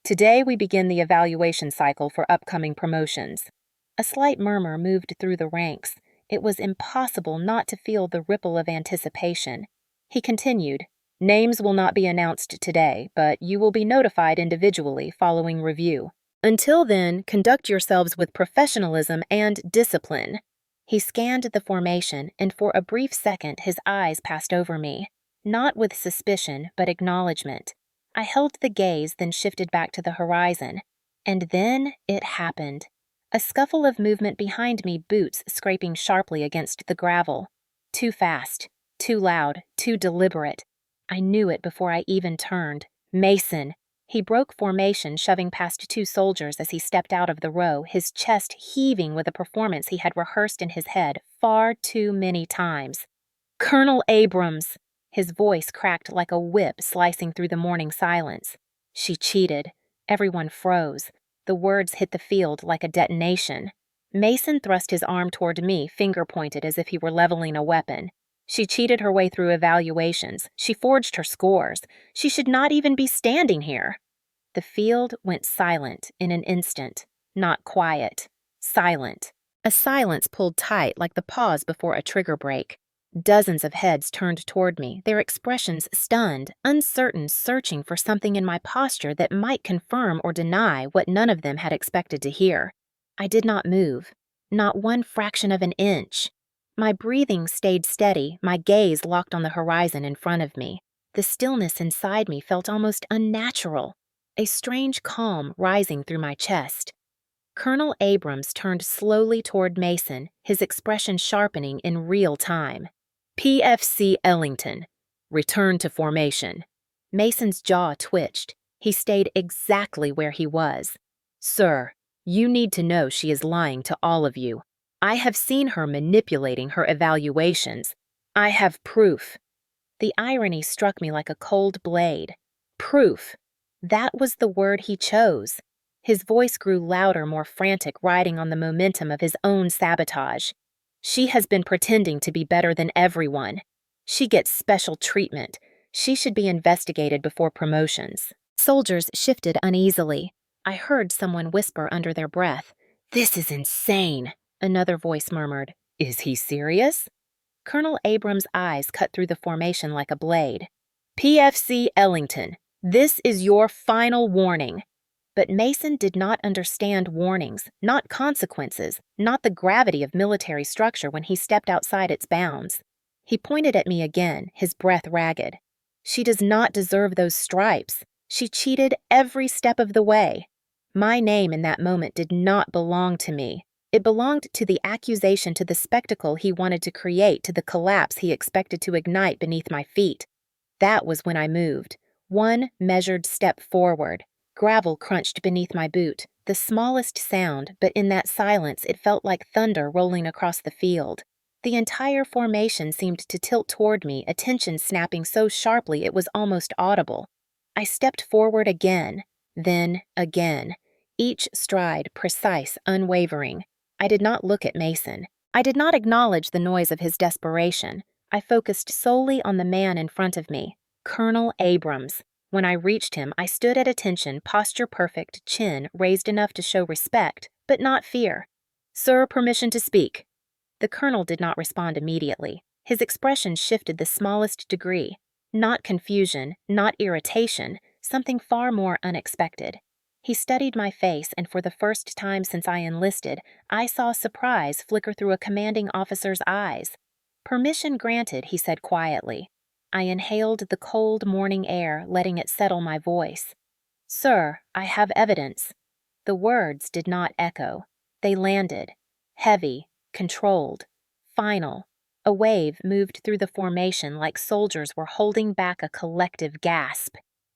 [SPEAKER 1] Today we begin the evaluation cycle for upcoming promotions. A slight murmur moved through the ranks. It was impossible not to feel the ripple of anticipation. He continued, "Names will not be announced today, but you will be notified individually following review. Until then, conduct yourselves with professionalism and discipline." He scanned the formation, and for a brief second his eyes passed over me, not with suspicion, but acknowledgement. I held the gaze, then shifted back to the horizon. And then it happened. A scuffle of movement behind me, boots scraping sharply against the gravel. Too fast, too loud, too deliberate. I knew it before I even turned. Mason! He broke formation, shoving past two soldiers as he stepped out of the row, his chest heaving with a performance he had rehearsed in his head far too many times. "Colonel Abrams!" His voice cracked like a whip slicing through the morning silence. She cheated. Everyone froze. The words hit the field like a detonation. Mason thrust his arm toward me, finger pointed as if he were leveling a weapon. She cheated her way through evaluations. She forged her scores. She should not even be standing here. The field went silent in an instant. Not quiet. Silent. A silence pulled tight like the pause before a trigger break. Dozens of heads turned toward me, their expressions stunned, uncertain, searching for something in my posture that might confirm or deny what none of them had expected to hear. I did not move. Not one fraction of an inch. My breathing stayed steady, my gaze locked on the horizon in front of me. The stillness inside me felt almost unnatural, a strange calm rising through my chest. Colonel Abrams turned slowly toward Mason, his expression sharpening in real time. "PFC Ellington, return to formation." Mason's jaw twitched. He stayed exactly where he was. "Sir, you need to know she is lying to all of you. I have seen her manipulating her evaluations. I have proof." The irony struck me like a cold blade. Proof. That was the word he chose. His voice grew louder, more frantic, riding on the momentum of his own sabotage. "She has been pretending to be better than everyone. She gets special treatment. She should be investigated before promotions." Soldiers shifted uneasily. I heard someone whisper under their breath, "This is insane." Another voice murmured, "Is he serious?" Colonel Abrams' eyes cut through the formation like a blade. "PFC Ellington, this is your final warning." But Mason did not understand warnings, not consequences, not the gravity of military structure when he stepped outside its bounds. He pointed at me again, his breath ragged. "She does not deserve those stripes. She cheated every step of the way." My name in that moment did not belong to me. It belonged to the accusation, to the spectacle he wanted to create, to the collapse he expected to ignite beneath my feet. That was when I moved. One measured step forward. Gravel crunched beneath my boot, the smallest sound, but in that silence it felt like thunder rolling across the field. The entire formation seemed to tilt toward me, attention snapping so sharply it was almost audible. I stepped forward again, then again, each stride precise, unwavering. I did not look at Mason. I did not acknowledge the noise of his desperation. I focused solely on the man in front of me, Colonel Abrams. When I reached him, I stood at attention, posture perfect, chin raised enough to show respect, but not fear. "Sir, permission to speak." The colonel did not respond immediately. His expression shifted the smallest degree. Not confusion, not irritation, something far more unexpected. He studied my face, and for the first time since I enlisted, I saw surprise flicker through a commanding officer's eyes. "Permission granted," he said quietly. I inhaled the cold morning air, letting it settle my voice. "Sir, I have evidence." The words did not echo. They landed. Heavy, controlled, final. A wave moved through the formation like soldiers were holding back a collective gasp.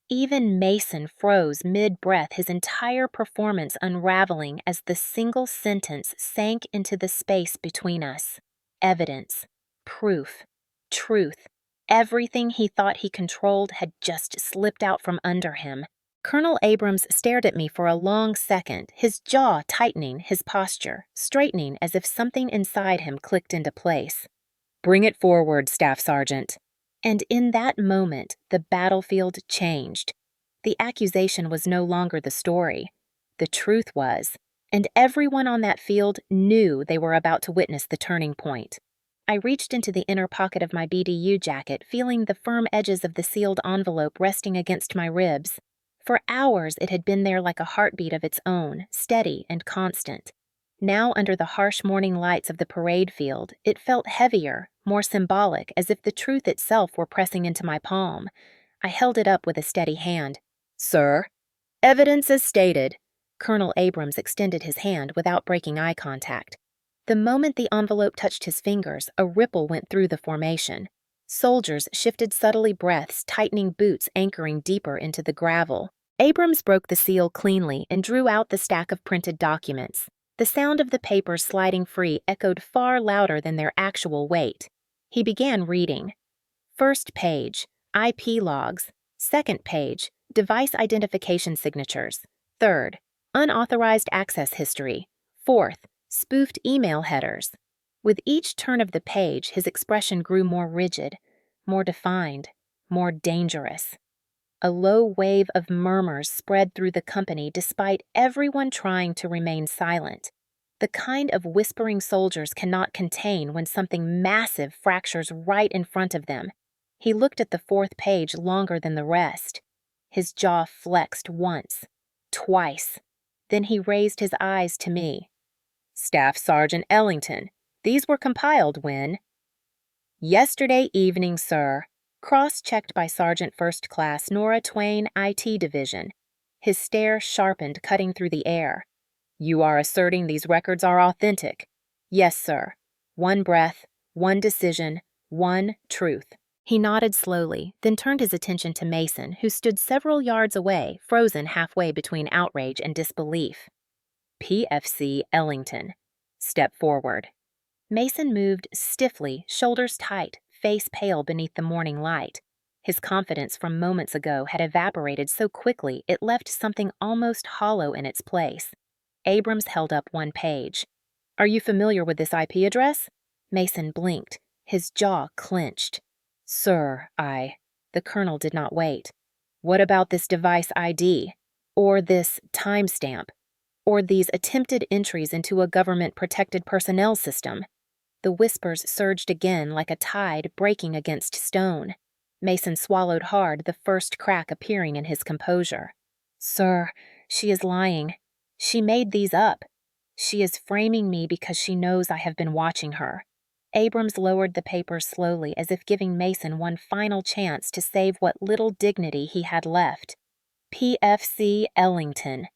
[SPEAKER 1] Even Mason froze mid-breath, his entire performance unraveling as the single sentence sank into the space between us. Evidence. Proof. Truth. Everything he thought he controlled had just slipped out from under him. Colonel Abrams stared at me for a long second, his jaw tightening, his posture straightening as if something inside him clicked into place. "Bring it forward, Staff Sergeant." And in that moment, the battlefield changed. The accusation was no longer the story. The truth was, and everyone on that field knew they were about to witness the turning point. I reached into the inner pocket of my BDU jacket, feeling the firm edges of the sealed envelope resting against my ribs. For hours it had been there like a heartbeat of its own, steady and constant. Now, under the harsh morning lights of the parade field, it felt heavier, more symbolic, as if the truth itself were pressing into my palm. I held it up with a steady hand. "Sir, evidence as stated." Colonel Abrams extended his hand without breaking eye contact. The moment the envelope touched his fingers, a ripple went through the formation. Soldiers shifted subtly, breaths, tightening boots anchoring deeper into the gravel. Abrams broke the seal cleanly and drew out the stack of printed documents. The sound of the papers sliding free echoed far louder than their actual weight. He began reading. First page, IP logs. Second page, device identification signatures. Third, unauthorized access history. Fourth, spoofed email headers. With each turn of the page, his expression grew more rigid, more defined, more dangerous. A low wave of murmurs spread through the company despite everyone trying to remain silent. The kind of whispering soldiers cannot contain when something massive fractures right in front of them. He looked at the fourth page longer than the rest. His jaw flexed once, twice. Then he raised his eyes to me. "Staff Sergeant Ellington, these were compiled when—" "Yesterday evening, sir." Cross-checked by Sergeant First Class Nora Twain, IT Division. His stare sharpened, cutting through the air. "You are asserting these records are authentic?" "Yes, sir. One breath, one decision, one truth." He nodded slowly, then turned his attention to Mason, who stood several yards away, frozen halfway between outrage and disbelief. "PFC Ellington. Step forward." Mason moved stiffly, shoulders tight, face pale beneath the morning light. His confidence from moments ago had evaporated so quickly it left something almost hollow in its place. Abrams held up one page. "Are you familiar with this IP address?" Mason blinked, his jaw clenched. "Sir, The colonel did not wait. "What about this device ID? Or this timestamp? Or these attempted entries into a government-protected personnel system?" The whispers surged again like a tide breaking against stone. Mason swallowed hard, the first crack appearing in his composure. "Sir, she is lying. She made these up. She is framing me because she knows I have been watching her." Abrams lowered the papers slowly, as if giving Mason one final chance to save what little dignity he had left. "PFC Ellington.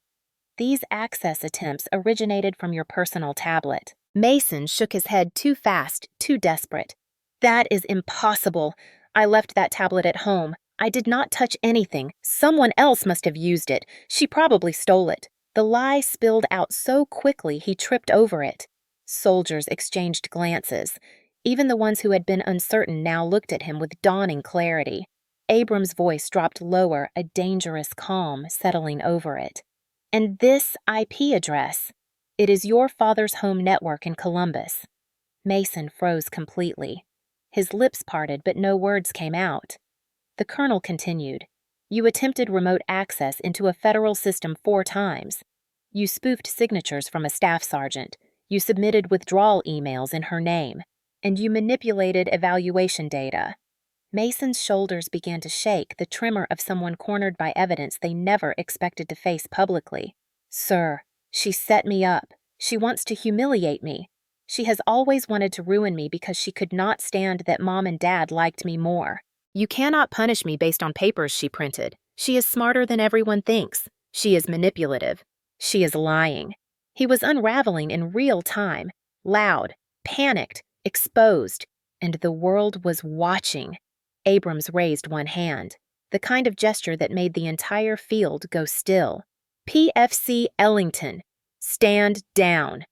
[SPEAKER 1] These access attempts originated from your personal tablet." Mason shook his head too fast, too desperate. "That is impossible. I left that tablet at home. I did not touch anything. Someone else must have used it. She probably stole it." The lie spilled out so quickly he tripped over it. Soldiers exchanged glances. Even the ones who had been uncertain now looked at him with dawning clarity. Abrams' voice dropped lower, a dangerous calm settling over it. "And this IP address? It is your father's home network in Columbus." Mason froze completely. His lips parted, but no words came out. The colonel continued. "You attempted remote access into a federal system 4 times. You spoofed signatures from a staff sergeant. You submitted withdrawal emails in her name. And you manipulated evaluation data." Mason's shoulders began to shake, the tremor of someone cornered by evidence they never expected to face publicly. "Sir, she set me up. She wants to humiliate me. She has always wanted to ruin me because she could not stand that Mom and Dad liked me more. You cannot punish me based on papers she printed. She is smarter than everyone thinks. She is manipulative. She is lying." He was unraveling in real time, loud, panicked, exposed, and the world was watching. Abrams raised one hand, the kind of gesture that made the entire field go still. "PFC Ellington, stand down."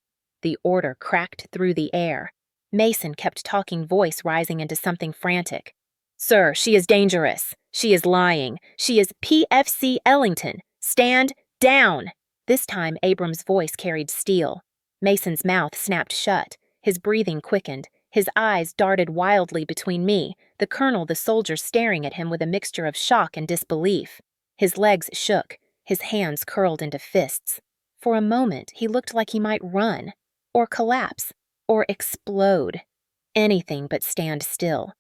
[SPEAKER 1] The order cracked through the air. Mason kept talking, voice rising into something frantic. "Sir, she is dangerous. She is lying. She is PFC Ellington. Stand down." This time, Abrams' voice carried steel. Mason's mouth snapped shut. His breathing quickened. His eyes darted wildly between me, the colonel, the soldier staring at him with a mixture of shock and disbelief. His legs shook, his hands curled into fists. For a moment, he looked like he might run, or collapse, or explode. Anything but stand still.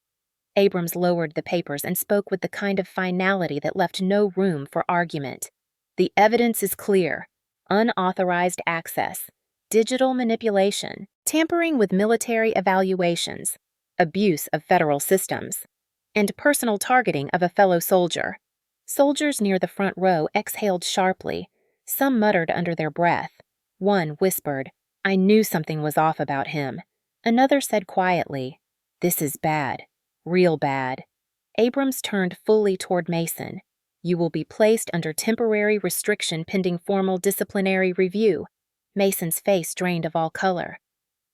[SPEAKER 1] Abrams lowered the papers and spoke with the kind of finality that left no room for argument. The evidence is clear. Unauthorized access, digital manipulation, tampering with military evaluations, abuse of federal systems, and personal targeting of a fellow soldier. Soldiers near the front row exhaled sharply. Some muttered under their breath. One whispered, "I knew something was off about him." Another said quietly, "This is bad. Real bad." Abrams turned fully toward Mason. "You will be placed under temporary restriction pending formal disciplinary review." Mason's face drained of all color.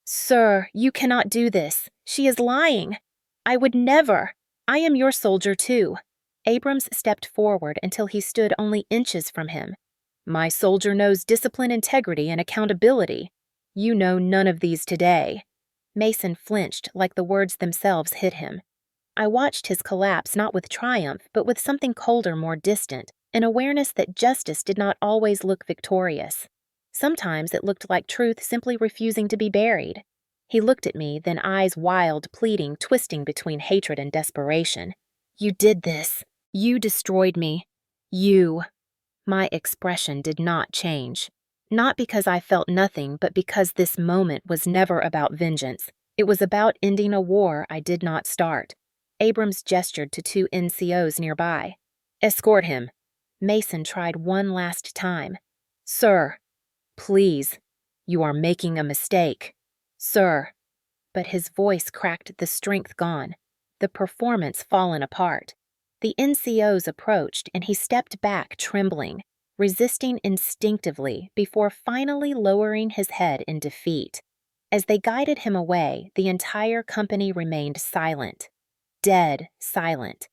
[SPEAKER 1] "Sir, you cannot do this. She is lying. I would never. I am your soldier too." Abrams stepped forward until he stood only inches from him. "My soldier knows discipline, integrity, and accountability. You know none of these today." Mason flinched like the words themselves hit him. I watched his collapse not with triumph, but with something colder, more distant, an awareness that justice did not always look victorious. Sometimes it looked like truth simply refusing to be buried. He looked at me, then eyes wild, pleading, twisting between hatred and desperation. "You did this. You destroyed me. You." My expression did not change. Not because I felt nothing, but because this moment was never about vengeance. It was about ending a war I did not start. Abrams gestured to two NCOs nearby. "Escort him." Mason tried one last time. "Sir." "Please. You are making a mistake." "Sir." But his voice cracked, the strength gone, the performance fallen apart. The NCOs approached, and he stepped back, trembling, resisting instinctively before finally lowering his head in defeat. As they guided him away, the entire company remained silent. Dead silent.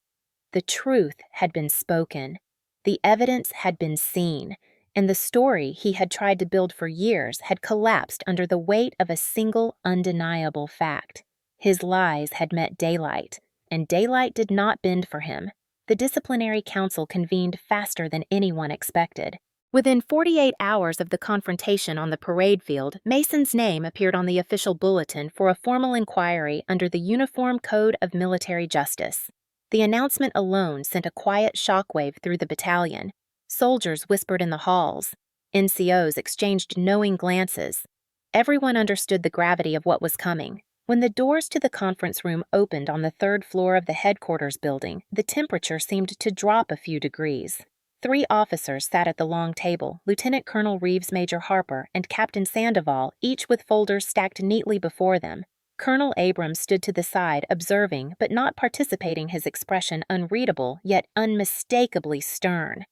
[SPEAKER 1] The truth had been spoken. The evidence had been seen, and the story he had tried to build for years had collapsed under the weight of a single undeniable fact. His lies had met daylight, and daylight did not bend for him. The disciplinary council convened faster than anyone expected. Within 48 hours of the confrontation on the parade field, Mason's name appeared on the official bulletin for a formal inquiry under the Uniform Code of Military Justice. The announcement alone sent a quiet shockwave through the battalion. Soldiers whispered in the halls. NCOs exchanged knowing glances. Everyone understood the gravity of what was coming. When the doors to the conference room opened on the third floor of the headquarters building, the temperature seemed to drop a few degrees. 3 officers sat at the long table, Lieutenant Colonel Reeves Major Harper and Captain Sandoval, each with folders stacked neatly before them. Colonel Abrams stood to the side, observing but not participating, his expression unreadable yet unmistakably stern.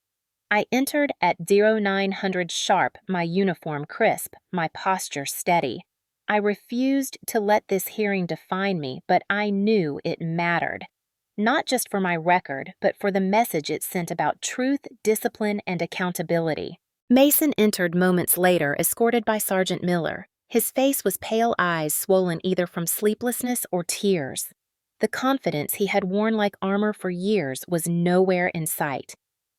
[SPEAKER 1] I entered at 0900 sharp, my uniform crisp, my posture steady. I refused to let this hearing define me, but I knew it mattered. Not just for my record, but for the message it sent about truth, discipline, and accountability. Mason entered moments later, escorted by Sergeant Miller. His face was pale eyes swollen either from sleeplessness or tears. The confidence he had worn like armor for years was nowhere in sight.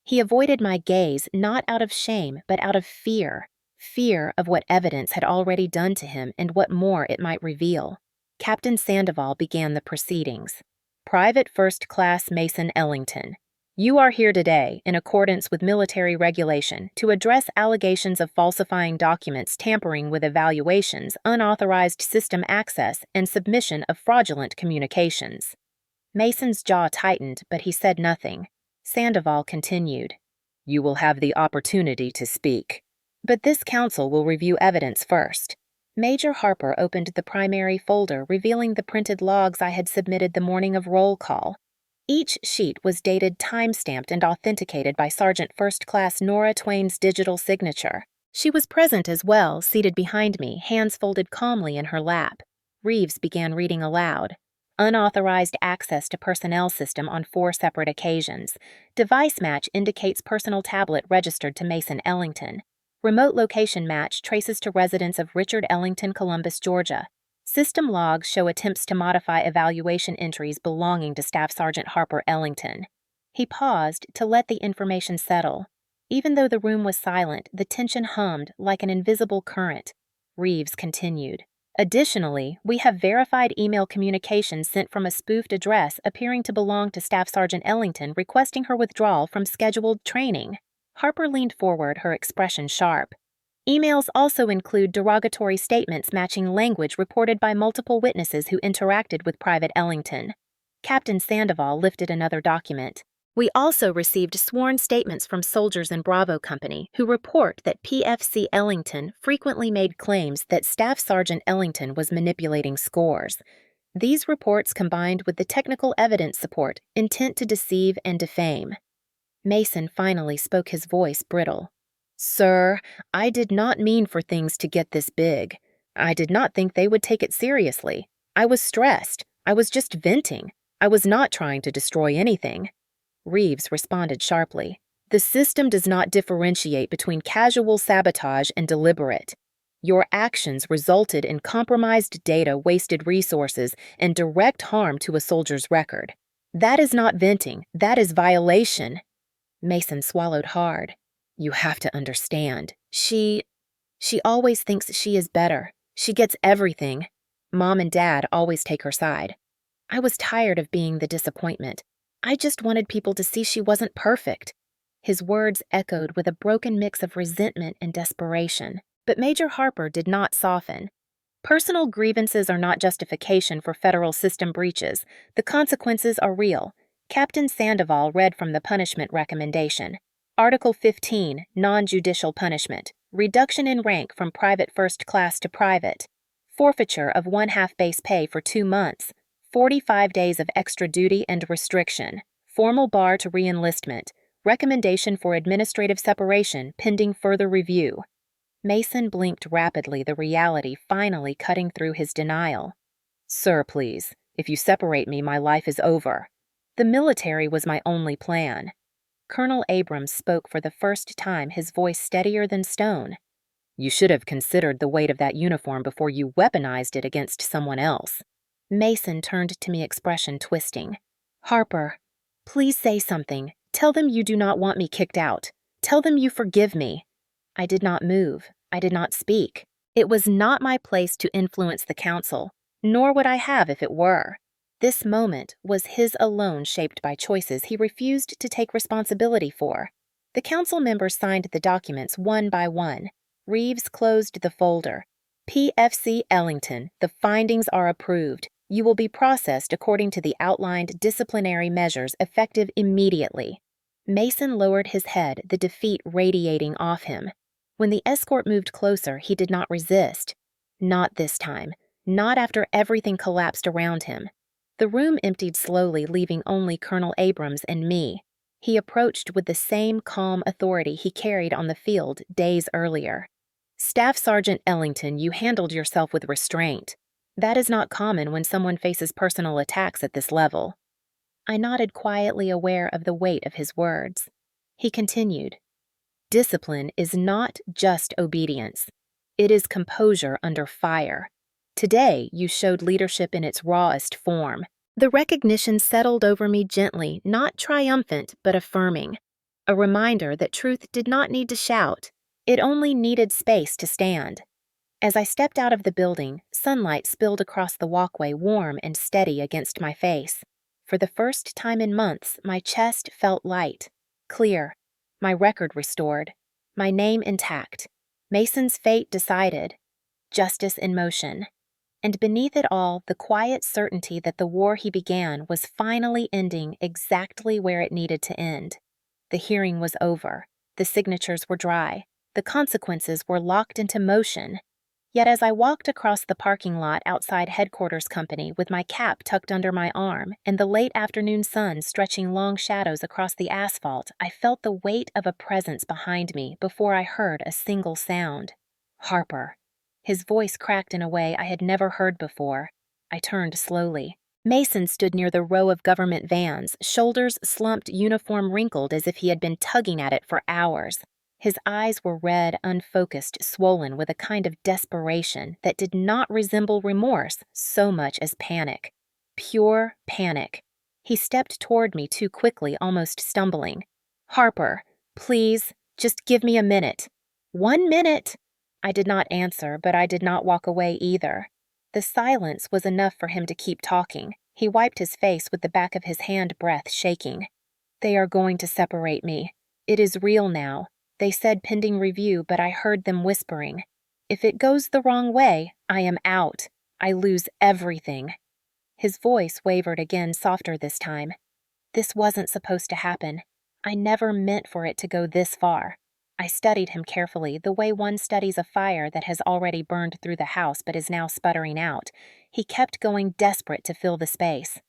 [SPEAKER 1] He avoided my gaze not out of shame, but out of fear. Fear of what evidence had already done to him and what more it might reveal. Captain Sandoval began the proceedings. "Private First Class Mason Ellington, you are here today, in accordance with military regulation, to address allegations of falsifying documents, tampering with evaluations, unauthorized system access, and submission of fraudulent communications." Mason's jaw tightened, but he said nothing. Sandoval continued. "You will have the opportunity to speak. But this council will review evidence first." Major Harper opened the primary folder, revealing the printed logs I had submitted the morning of roll call. Each sheet was dated, time-stamped, and authenticated by Sergeant First Class Nora Twain's digital signature. She was present as well, seated behind me, hands folded calmly in her lap. Reeves began reading aloud. "Unauthorized access to personnel system on 4 separate occasions. Device match indicates personal tablet registered to Mason Ellington. Remote location match traces to residence of Richard Ellington, Columbus, Georgia. System logs show attempts to modify evaluation entries belonging to Staff Sergeant Harper Ellington." He paused to let the information settle. Even though the room was silent, the tension hummed like an invisible current. Reeves continued. Additionally, we have verified email communication sent from a spoofed address appearing to belong to Staff Sergeant Ellington requesting her withdrawal from scheduled training. Harper leaned forward, her expression sharp. Emails also include derogatory statements matching language reported by multiple witnesses who interacted with Private Ellington. Captain Sandoval lifted another document. We also received sworn statements from soldiers in Bravo Company who report that PFC Ellington frequently made claims that Staff Sergeant Ellington was manipulating scores. These reports combined with the technical evidence support intent to deceive and defame. Mason finally spoke, his voice brittle. Sir, I did not mean for things to get this big. I did not think they would take it seriously. I was stressed. I was just venting. I was not trying to destroy anything. Reeves responded sharply. The system does not differentiate between casual sabotage and deliberate. Your actions resulted in compromised data, wasted resources, and direct harm to a soldier's record. That is not venting. That is violation. Mason swallowed hard. You have to understand. She always thinks she is better. She gets everything. Mom and Dad always take her side. I was tired of being the disappointment. I just wanted people to see she wasn't perfect. His words echoed with a broken mix of resentment and desperation, but Major Harper did not soften. Personal grievances are not justification for federal system breaches. The consequences are real. Captain Sandoval read from the punishment recommendation. Article 15, Non-Judicial Punishment. Reduction in rank from private first class to private. Forfeiture of 1/2 base pay for 2 months. 45 days of extra duty and restriction. Formal bar to re-enlistment. Recommendation for administrative separation pending further review. Mason blinked rapidly, the reality finally cutting through his denial. Sir, please. If you separate me, my life is over. The military was my only plan. Colonel Abrams spoke for the first time, his voice steadier than stone. You should have considered the weight of that uniform before you weaponized it against someone else. Mason turned to me, expression twisting. Harper, please say something. Tell them you do not want me kicked out. Tell them you forgive me. I did not move. I did not speak. It was not my place to influence the council, nor would I have if it were. This moment was his alone, shaped by choices he refused to take responsibility for. The council members signed the documents one by one. Reeves closed the folder. PFC Ellington, the findings are approved. You will be processed according to the outlined disciplinary measures effective immediately. Mason lowered his head, the defeat radiating off him. When the escort moved closer, he did not resist. Not this time. Not after everything collapsed around him. The room emptied slowly, leaving only Colonel Abrams and me. He approached with the same calm authority he carried on the field days earlier. Staff Sergeant Ellington, you handled yourself with restraint. That is not common when someone faces personal attacks at this level. I nodded quietly, aware of the weight of his words. He continued, Discipline is not just obedience. It is composure under fire. Today, you showed leadership in its rawest form. The recognition settled over me gently, not triumphant, but affirming. A reminder that truth did not need to shout. It only needed space to stand. As I stepped out of the building, sunlight spilled across the walkway, warm and steady against my face. For the first time in months, my chest felt light, clear, my record restored, my name intact, Mason's fate decided, justice in motion. And beneath it all, the quiet certainty that the war he began was finally ending exactly where it needed to end. The hearing was over. The signatures were dry. The consequences were locked into motion. Yet as I walked across the parking lot outside Headquarters Company with my cap tucked under my arm and the late afternoon sun stretching long shadows across the asphalt, I felt the weight of a presence behind me before I heard a single sound. Harper. His voice cracked in a way I had never heard before. I turned slowly. Mason stood near the row of government vans, shoulders slumped, uniform wrinkled as if he had been tugging at it for hours. His eyes were red, unfocused, swollen with a kind of desperation that did not resemble remorse so much as panic. Pure panic. He stepped toward me too quickly, almost stumbling. "Harper, please, just give me a minute." "1 minute!" I did not answer, but I did not walk away either. The silence was enough for him to keep talking. He wiped his face with the back of his hand, breath shaking. "They are going to separate me. It is real now. They said pending review, but I heard them whispering. If it goes the wrong way, I am out. I lose everything." His voice wavered again, softer this time. "This wasn't supposed to happen. I never meant for it to go this far." I studied him carefully, the way one studies a fire that has already burned through the house but is now sputtering out. He kept going, desperate to fill the space.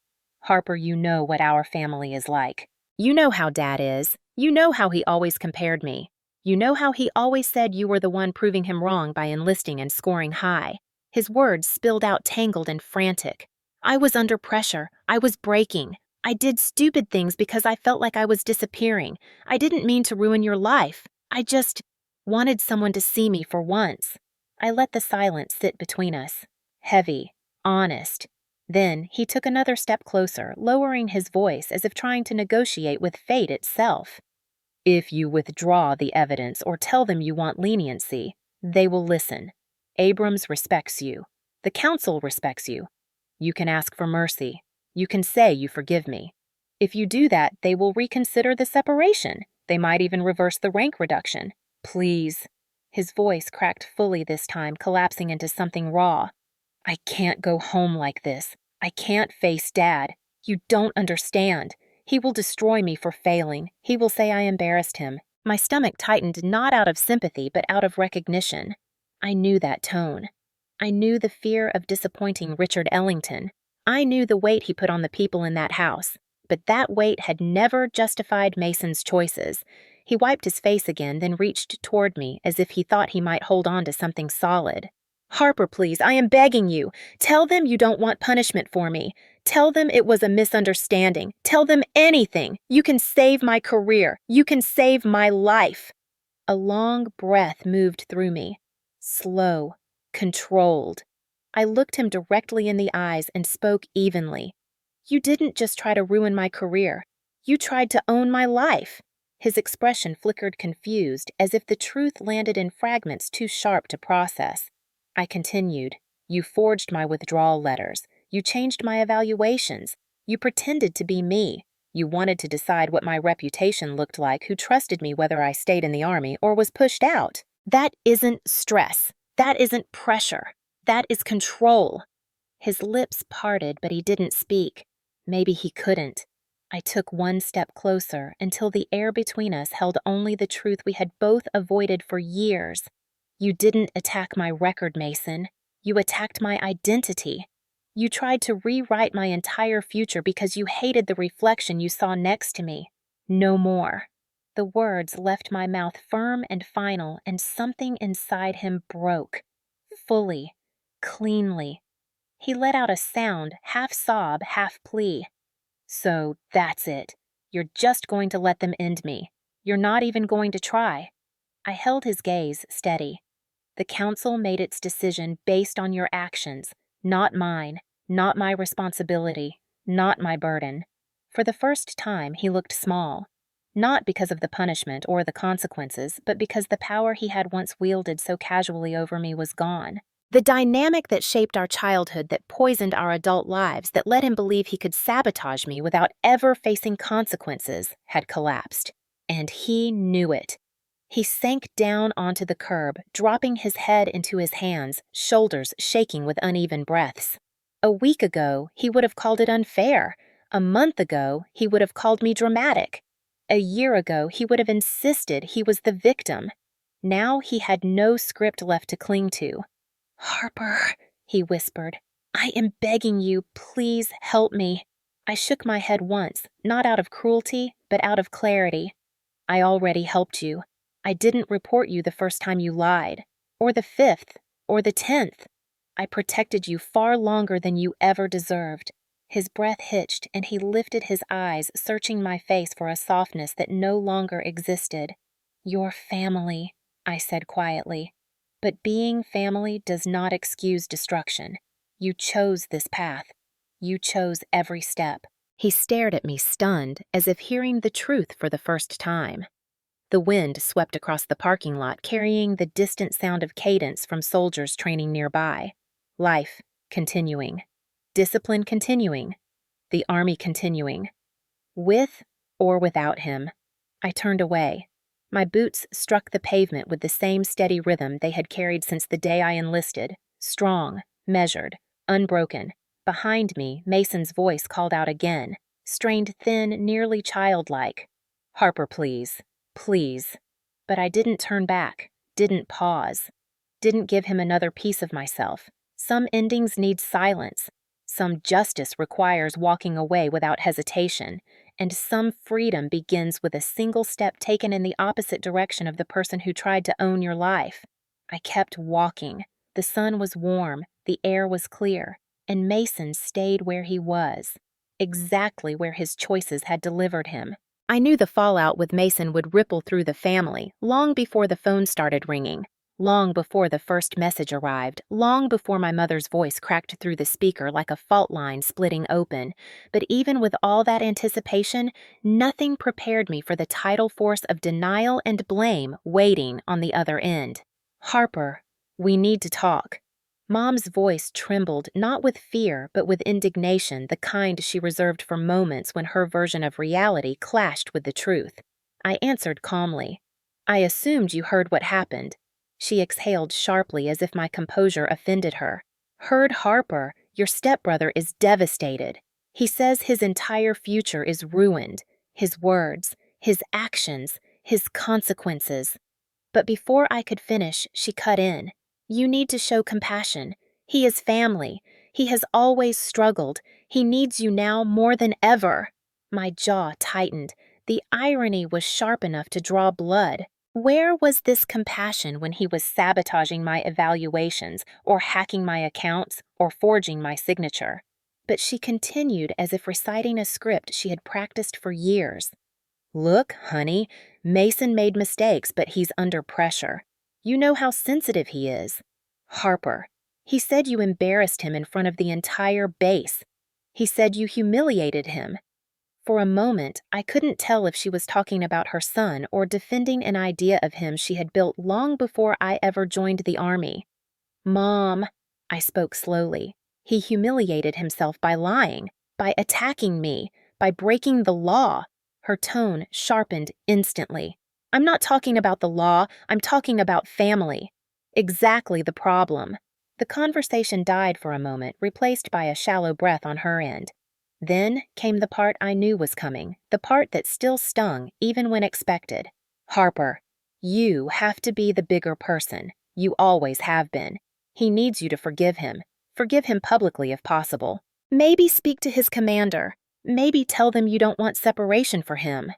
[SPEAKER 1] "Harper, you know what our family is like. You know how Dad is. You know how he always compared me. You know how he always said you were the one proving him wrong by enlisting and scoring high." His words spilled out tangled and frantic. "I was under pressure. I was breaking. I did stupid things because I felt like I was disappearing. I didn't mean to ruin your life. I just wanted someone to see me for once." I let the silence sit between us. Heavy, honest. Then he took another step closer, lowering his voice as if trying to negotiate with fate itself. "If you withdraw the evidence or tell them you want leniency, they will listen. Abrams respects you. The council respects you. You can ask for mercy. You can say you forgive me. If you do that, they will reconsider the separation. They might even reverse the rank reduction. Please." His voice cracked fully this time, collapsing into something raw. "I can't go home like this. I can't face Dad. You don't understand. He will destroy me for failing. He will say I embarrassed him." My stomach tightened, not out of sympathy, but out of recognition. I knew that tone. I knew the fear of disappointing Richard Ellington. I knew the weight he put on the people in that house. But that weight had never justified Mason's choices. He wiped his face again, then reached toward me as if he thought he might hold on to something solid. "Harper, please, I am begging you. Tell them you don't want punishment for me. Tell them it was a misunderstanding. Tell them anything. You can save my career. You can save my life." A long breath moved through me. Slow, controlled. I looked him directly in the eyes and spoke evenly. "You didn't just try to ruin my career. You tried to own my life." His expression flickered confused, as if the truth landed in fragments too sharp to process. I continued. "You forged my withdrawal letters. You changed my evaluations. You pretended to be me. You wanted to decide what my reputation looked like, who trusted me whether I stayed in the Army or was pushed out. That isn't stress. That isn't pressure. That is control." His lips parted, but he didn't speak. Maybe he couldn't. I took one step closer until the air between us held only the truth we had both avoided for years. "You didn't attack my record, Mason. You attacked my identity. You tried to rewrite my entire future because you hated the reflection you saw next to me. No more." The words left my mouth firm and final, and something inside him broke. Fully, cleanly. He let out a sound, half sob, half plea. "So that's it. You're just going to let them end me. You're not even going to try." I held his gaze steady. "The council made its decision based on your actions, not mine, not my responsibility, not my burden." For the first time, he looked small. Not because of the punishment or the consequences, but because the power he had once wielded so casually over me was gone. The dynamic that shaped our childhood, that poisoned our adult lives, that let him believe he could sabotage me without ever facing consequences, had collapsed. And he knew it. He sank down onto the curb, dropping his head into his hands, shoulders shaking with uneven breaths. A week ago, he would have called it unfair. A month ago, he would have called me dramatic. A year ago, he would have insisted he was the victim. Now he had no script left to cling to. "Harper," he whispered, "I am begging you, please help me." I shook my head once, not out of cruelty, but out of clarity. "I already helped you. I didn't report you the first time you lied, or the 5th, or the 10th. I protected you far longer than you ever deserved." His breath hitched, and he lifted his eyes, searching my face for a softness that no longer existed. "Your family," I said quietly. "But being family does not excuse destruction. You chose this path. You chose every step." He stared at me stunned, as if hearing the truth for the first time. The wind swept across the parking lot, carrying the distant sound of cadence from soldiers training nearby. Life continuing. Discipline continuing. The army continuing. With or without him. I turned away. My boots struck the pavement with the same steady rhythm they had carried since the day I enlisted, strong, measured, unbroken. Behind me, Mason's voice called out again, strained thin, nearly childlike. "Harper, please. Please." But I didn't turn back, didn't pause, didn't give him another piece of myself. Some endings need silence. Some justice requires walking away without hesitation, and some freedom begins with a single step taken in the opposite direction of the person who tried to own your life. I kept walking. The sun was warm, the air was clear, and Mason stayed where he was, exactly where his choices had delivered him. I knew the fallout with Mason would ripple through the family long before the phone started ringing, long before the first message arrived, long before my mother's voice cracked through the speaker like a fault line splitting open. But even with all that anticipation, nothing prepared me for the tidal force of denial and blame waiting on the other end. "Harper, we need to talk." Mom's voice trembled not with fear but with indignation, the kind she reserved for moments when her version of reality clashed with the truth. I answered calmly. "I assumed you heard what happened." She exhaled sharply as if my composure offended her. "Heard Harper, your stepbrother is devastated. He says his entire future is ruined. His words, his actions, his consequences." But before I could finish, she cut in. "You need to show compassion. He is family. He has always struggled. He needs you now more than ever." My jaw tightened. The irony was sharp enough to draw blood. Where was this compassion when he was sabotaging my evaluations, or hacking my accounts, or forging my signature? But she continued as if reciting a script she had practiced for years. "Look, honey, Mason made mistakes, but he's under pressure. You know how sensitive he is. Harper, he said you embarrassed him in front of the entire base. He said you humiliated him." For a moment, I couldn't tell if she was talking about her son or defending an idea of him she had built long before I ever joined the army. "Mom," I spoke slowly, "he humiliated himself by lying, by attacking me, by breaking the law." Her tone sharpened instantly. "I'm not talking about the law, I'm talking about family." Exactly the problem. The conversation died for a moment, replaced by a shallow breath on her end. Then came the part I knew was coming, the part that still stung, even when expected. "Harper, you have to be the bigger person. You always have been. He needs you to forgive him. Forgive him publicly if possible. Maybe speak to his commander. Maybe tell them you don't want separation for him."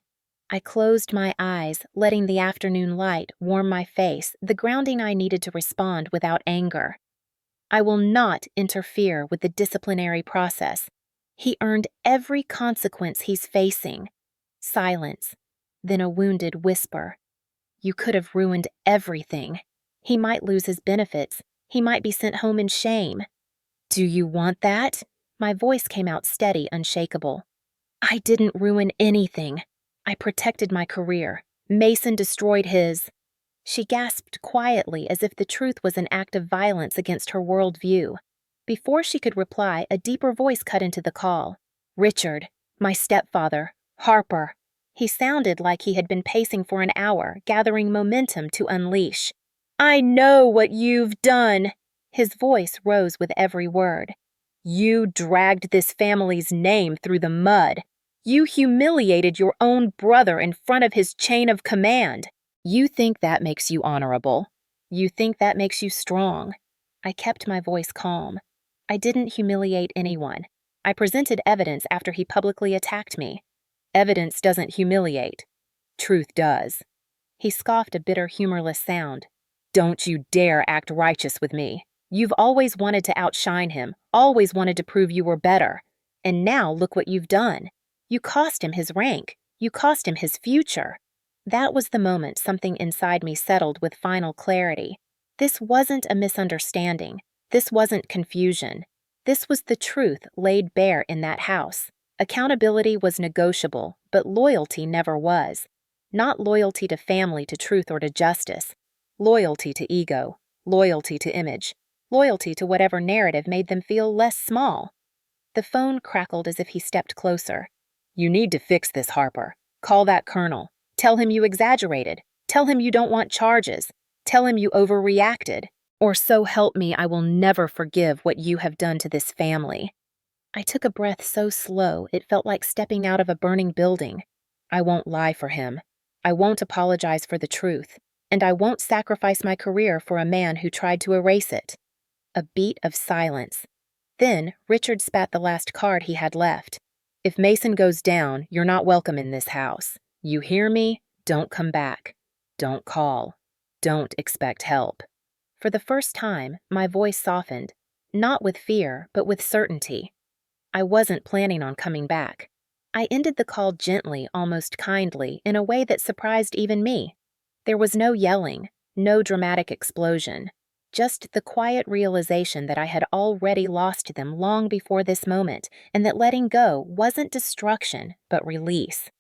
[SPEAKER 1] I closed my eyes, letting the afternoon light warm my face, the grounding I needed to respond without anger. "I will not interfere with the disciplinary process. He earned every consequence he's facing." Silence, then a wounded whisper. "You could have ruined everything. He might lose his benefits. He might be sent home in shame." "Do you want that?" My voice came out steady, unshakable. "I didn't ruin anything. I protected my career. Mason destroyed his." She gasped quietly as if the truth was an act of violence against her worldview. Before she could reply, a deeper voice cut into the call. "Richard, my stepfather, Harper." He sounded like he had been pacing for an hour, gathering momentum to unleash. "I know what you've done." His voice rose with every word. "You dragged this family's name through the mud. You humiliated your own brother in front of his chain of command. You think that makes you honorable. You think that makes you strong." I kept my voice calm. I didn't humiliate anyone. I presented evidence after he publicly attacked me. Evidence doesn't humiliate. Truth does. He scoffed a bitter, humorless sound. "Don't you dare act righteous with me. You've always wanted to outshine him, always wanted to prove you were better. And now look what you've done. You cost him his rank. You cost him his future." That was the moment something inside me settled with final clarity. This wasn't a misunderstanding. This wasn't confusion. This was the truth laid bare in that house. Accountability was negotiable, but loyalty never was. Not loyalty to family, to truth, or to justice. Loyalty to ego, loyalty to image, loyalty to whatever narrative made them feel less small. The phone crackled as if he stepped closer. "You need to fix this, Harper. Call that colonel. Tell him you exaggerated. Tell him you don't want charges. Tell him you overreacted. Or so help me, I will never forgive what you have done to this family." I took a breath so slow it felt like stepping out of a burning building. I won't lie for him. I won't apologize for the truth. And I won't sacrifice my career for a man who tried to erase it. A beat of silence. Then Richard spat the last card he had left. "If Mason goes down, you're not welcome in this house. You hear me? Don't come back. Don't call. Don't expect help." For the first time, my voice softened, not with fear, but with certainty. I wasn't planning on coming back. I ended the call gently, almost kindly, in a way that surprised even me. There was no yelling, no dramatic explosion, just the quiet realization that I had already lost them long before this moment, and that letting go wasn't destruction, but release.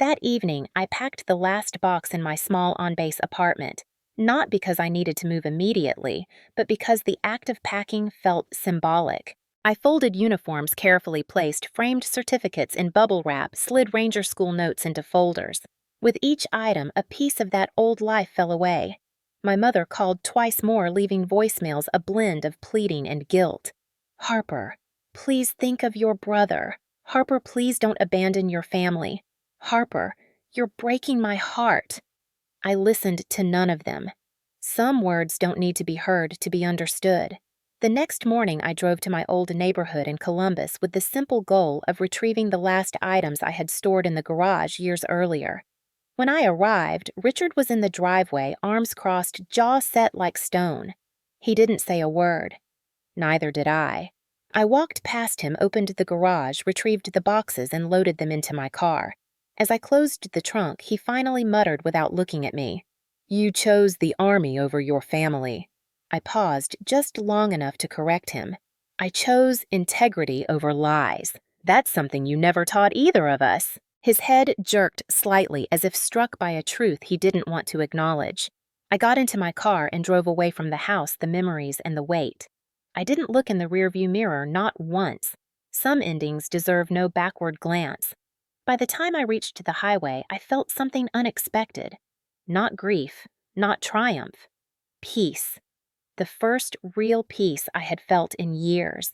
[SPEAKER 1] That evening, I packed the last box in my small on-base apartment, not because I needed to move immediately, but because the act of packing felt symbolic. I folded uniforms carefully placed, framed certificates in bubble wrap, slid Ranger School notes into folders. With each item, a piece of that old life fell away. My mother called twice more, leaving voicemails a blend of pleading and guilt. "Harper, please think of your brother. Harper, please don't abandon your family. Harper, you're breaking my heart." I listened to none of them. Some words don't need to be heard to be understood. The next morning, I drove to my old neighborhood in Columbus with the simple goal of retrieving the last items I had stored in the garage years earlier. When I arrived, Richard was in the driveway, arms crossed, jaw set like stone. He didn't say a word. Neither did I. I walked past him, opened the garage, retrieved the boxes, and loaded them into my car. As I closed the trunk, he finally muttered without looking at me, "You chose the Army over your family." I paused just long enough to correct him. "I chose integrity over lies. That's something you never taught either of us." His head jerked slightly as if struck by a truth he didn't want to acknowledge. I got into my car and drove away from the house, the memories, and the weight. I didn't look in the rearview mirror, not once. Some endings deserve no backward glance. By the time I reached the highway, I felt something unexpected. Not grief, not triumph. Peace. The first real peace I had felt in years.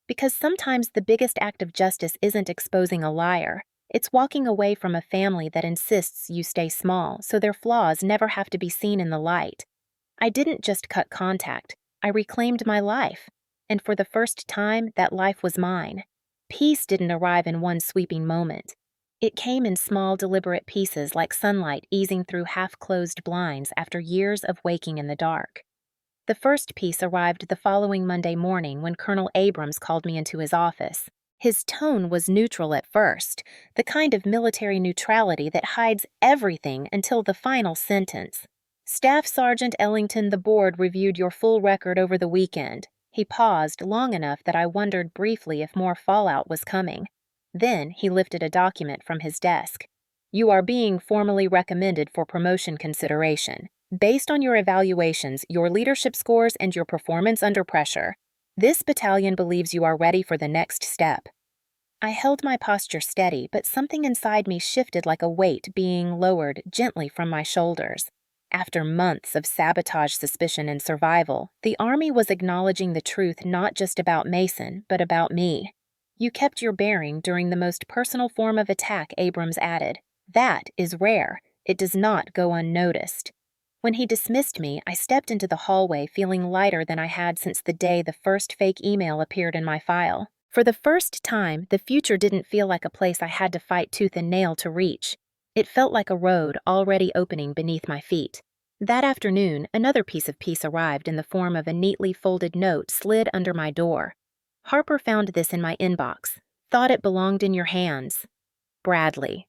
[SPEAKER 1] Because sometimes the biggest act of justice isn't exposing a liar. It's walking away from a family that insists you stay small so their flaws never have to be seen in the light. I didn't just cut contact. I reclaimed my life. And for the first time, that life was mine. Peace didn't arrive in one sweeping moment. It came in small, deliberate pieces like sunlight easing through half-closed blinds after years of waking in the dark. The first piece arrived the following Monday morning when Colonel Abrams called me into his office. His tone was neutral at first, the kind of military neutrality that hides everything until the final sentence. "Staff Sergeant Ellington, the board reviewed your full record over the weekend." He paused long enough that I wondered briefly if more fallout was coming. Then he lifted a document from his desk. "You are being formally recommended for promotion consideration. Based on your evaluations, your leadership scores, and your performance under pressure, this battalion believes you are ready for the next step." I held my posture steady, but something inside me shifted like a weight being lowered gently from my shoulders. After months of sabotage, suspicion, and survival, the Army was acknowledging the truth not just about Mason, but about me. "You kept your bearing during the most personal form of attack," Abrams added. "That is rare. It does not go unnoticed." When he dismissed me, I stepped into the hallway feeling lighter than I had since the day the first fake email appeared in my file. For the first time, the future didn't feel like a place I had to fight tooth and nail to reach. It felt like a road already opening beneath my feet. That afternoon, another piece of peace arrived in the form of a neatly folded note slid under my door. "Harper found this in my inbox. Thought it belonged in your hands. Bradley."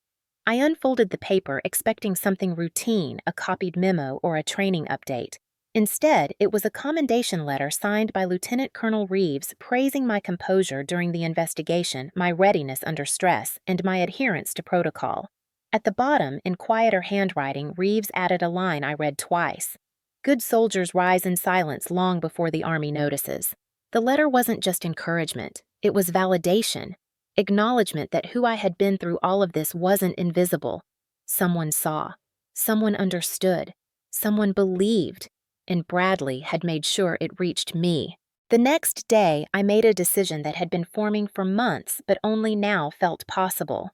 [SPEAKER 1] I unfolded the paper, expecting something routine, a copied memo or a training update. Instead, it was a commendation letter signed by Lieutenant Colonel Reeves praising my composure during the investigation, my readiness under stress, and my adherence to protocol. At the bottom, in quieter handwriting, Reeves added a line I read twice. Good soldiers rise in silence long before the Army notices. The letter wasn't just encouragement, it was validation, acknowledgement that who I had been through all of this wasn't invisible. Someone saw, someone understood, someone believed, and Bradley had made sure it reached me. The next day, I made a decision that had been forming for months but only now felt possible.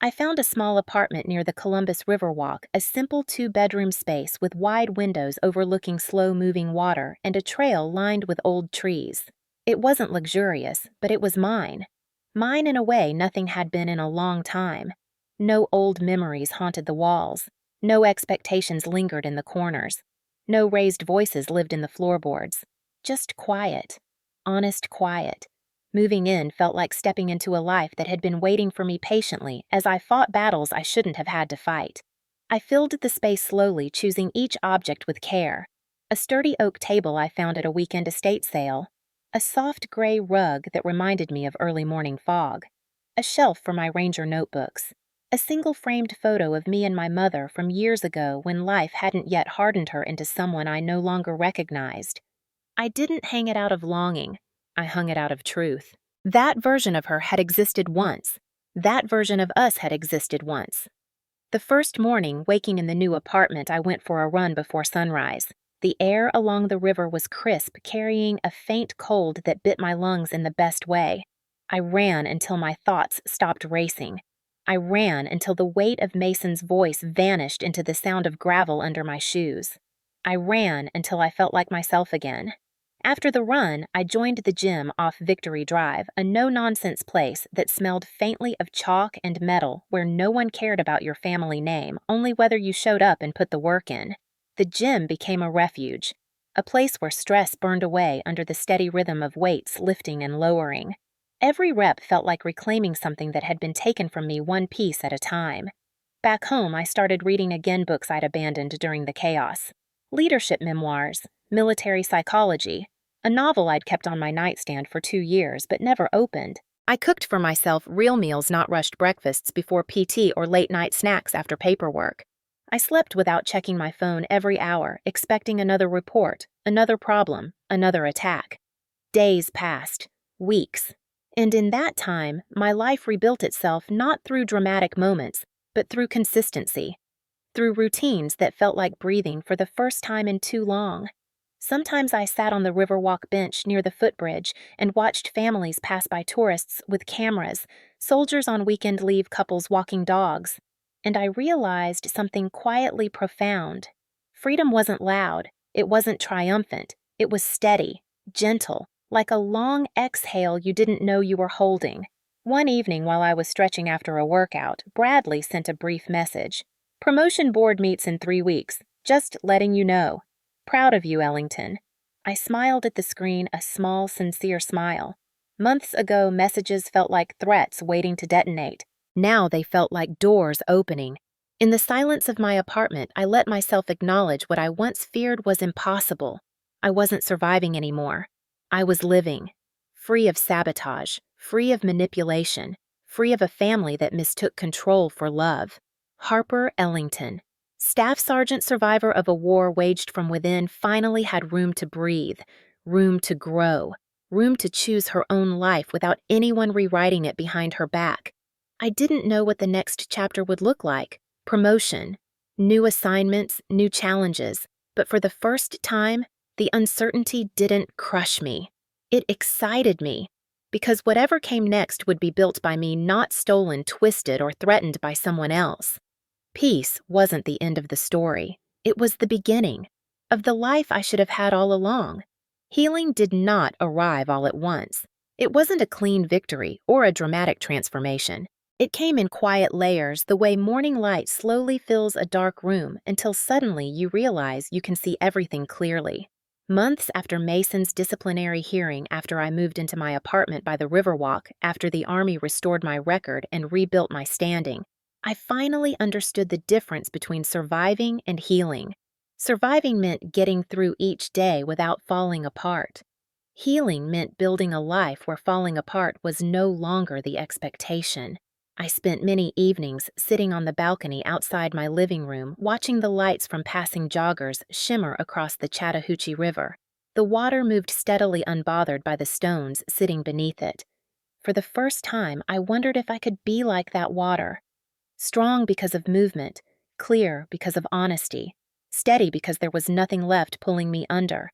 [SPEAKER 1] I found a small apartment near the Columbus River Walk, a simple 2-bedroom space with wide windows overlooking slow-moving water and a trail lined with old trees. It wasn't luxurious, but it was mine. Mine in a way nothing had been in a long time. No old memories haunted the walls. No expectations lingered in the corners. No raised voices lived in the floorboards. Just quiet. Honest quiet. Moving in felt like stepping into a life that had been waiting for me patiently as I fought battles I shouldn't have had to fight. I filled the space slowly, choosing each object with care. A sturdy oak table I found at a weekend estate sale. A soft gray rug that reminded me of early morning fog. A shelf for my Ranger notebooks. A single framed photo of me and my mother from years ago when life hadn't yet hardened her into someone I no longer recognized. I didn't hang it out of longing. I hung it out of truth. That version of her had existed once. That version of us had existed once. The first morning, waking in the new apartment, I went for a run before sunrise. The air along the river was crisp, carrying a faint cold that bit my lungs in the best way. I ran until my thoughts stopped racing. I ran until the weight of Mason's voice vanished into the sound of gravel under my shoes. I ran until I felt like myself again. After the run, I joined the gym off Victory Drive, a no-nonsense place that smelled faintly of chalk and metal where no one cared about your family name, only whether you showed up and put the work in. The gym became a refuge, a place where stress burned away under the steady rhythm of weights lifting and lowering. Every rep felt like reclaiming something that had been taken from me one piece at a time. Back home, I started reading again books I'd abandoned during the chaos. Leadership memoirs, military psychology, a novel I'd kept on my nightstand for 2 years but never opened. I cooked for myself real meals, not rushed breakfasts before PT or late-night snacks after paperwork. I slept without checking my phone every hour, expecting another report, another problem, another attack. Days passed, weeks, and in that time, my life rebuilt itself not through dramatic moments, but through consistency. Through routines that felt like breathing for the first time in too long. Sometimes I sat on the Riverwalk bench near the footbridge and watched families pass by tourists with cameras, soldiers on weekend leave, couples walking dogs. And I realized something quietly profound. Freedom wasn't loud, it wasn't triumphant, it was steady, gentle, like a long exhale you didn't know you were holding. One evening while I was stretching after a workout, Bradley sent a brief message. Promotion board meets in 3 weeks. Just letting you know. Proud of you, Ellington. I smiled at the screen, a small, sincere smile. Months ago, messages felt like threats waiting to detonate. Now they felt like doors opening. In the silence of my apartment, I let myself acknowledge what I once feared was impossible. I wasn't surviving anymore. I was living. Free of sabotage, free of manipulation, free of a family that mistook control for love. Harper Ellington, Staff Sergeant survivor of a war waged from within, finally had room to breathe, room to grow, room to choose her own life without anyone rewriting it behind her back. I didn't know what the next chapter would look like. Promotion, new assignments, new challenges. But for the first time, the uncertainty didn't crush me. It excited me. Because whatever came next would be built by me, not stolen, twisted, or threatened by someone else. Peace wasn't the end of the story. It was the beginning of the life I should have had all along. Healing did not arrive all at once. It wasn't a clean victory or a dramatic transformation. It came in quiet layers, the way morning light slowly fills a dark room until suddenly you realize you can see everything clearly. Months after Mason's disciplinary hearing, after I moved into my apartment by the Riverwalk, after the Army restored my record and rebuilt my standing, I finally understood the difference between surviving and healing. Surviving meant getting through each day without falling apart. Healing meant building a life where falling apart was no longer the expectation. I spent many evenings sitting on the balcony outside my living room, watching the lights from passing joggers shimmer across the Chattahoochee River. The water moved steadily unbothered by the stones sitting beneath it. For the first time, I wondered if I could be like that water. Strong because of movement, clear because of honesty, steady because there was nothing left pulling me under.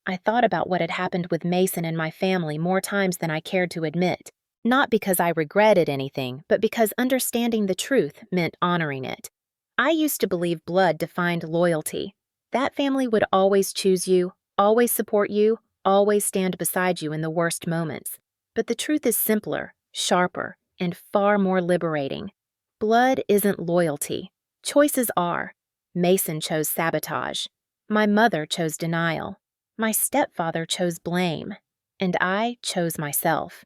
[SPEAKER 1] I thought about what had happened with Mason and my family more times than I cared to admit, not because I regretted anything, but because understanding the truth meant honoring it. I used to believe blood defined loyalty. That family would always choose you, always support you, always stand beside you in the worst moments. But the truth is simpler, sharper, and far more liberating. Blood isn't loyalty. Choices are. Mason chose sabotage. My mother chose denial. My stepfather chose blame. And I chose myself.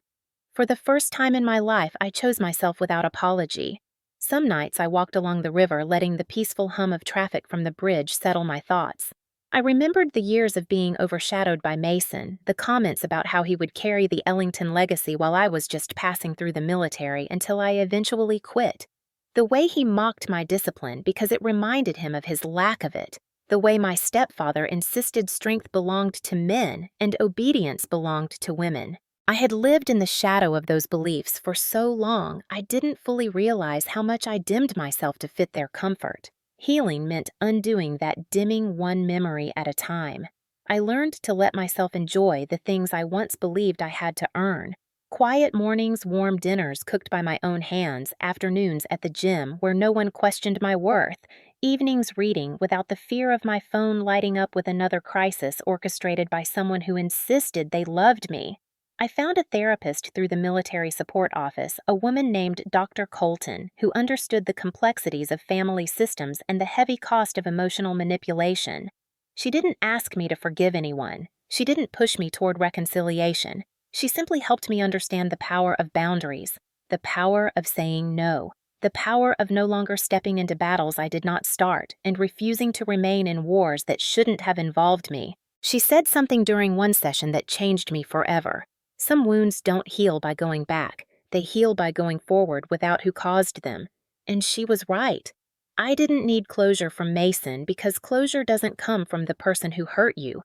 [SPEAKER 1] For the first time in my life, I chose myself without apology. Some nights I walked along the river, letting the peaceful hum of traffic from the bridge settle my thoughts. I remembered the years of being overshadowed by Mason, the comments about how he would carry the Ellington legacy while I was just passing through the military until I eventually quit. The way he mocked my discipline because it reminded him of his lack of it. The way my stepfather insisted strength belonged to men and obedience belonged to women. I had lived in the shadow of those beliefs for so long, I didn't fully realize how much I dimmed myself to fit their comfort. Healing meant undoing that dimming one memory at a time. I learned to let myself enjoy the things I once believed I had to earn. Quiet mornings, warm dinners cooked by my own hands, afternoons at the gym where no one questioned my worth, evenings reading without the fear of my phone lighting up with another crisis orchestrated by someone who insisted they loved me. I found a therapist through the military support office, a woman named Dr. Colton, who understood the complexities of family systems and the heavy cost of emotional manipulation. She didn't ask me to forgive anyone. She didn't push me toward reconciliation. She simply helped me understand the power of boundaries, the power of saying no, the power of no longer stepping into battles I did not start and refusing to remain in wars that shouldn't have involved me. She said something during one session that changed me forever. Some wounds don't heal by going back. They heal by going forward without who caused them. And she was right. I didn't need closure from Mason because closure doesn't come from the person who hurt you.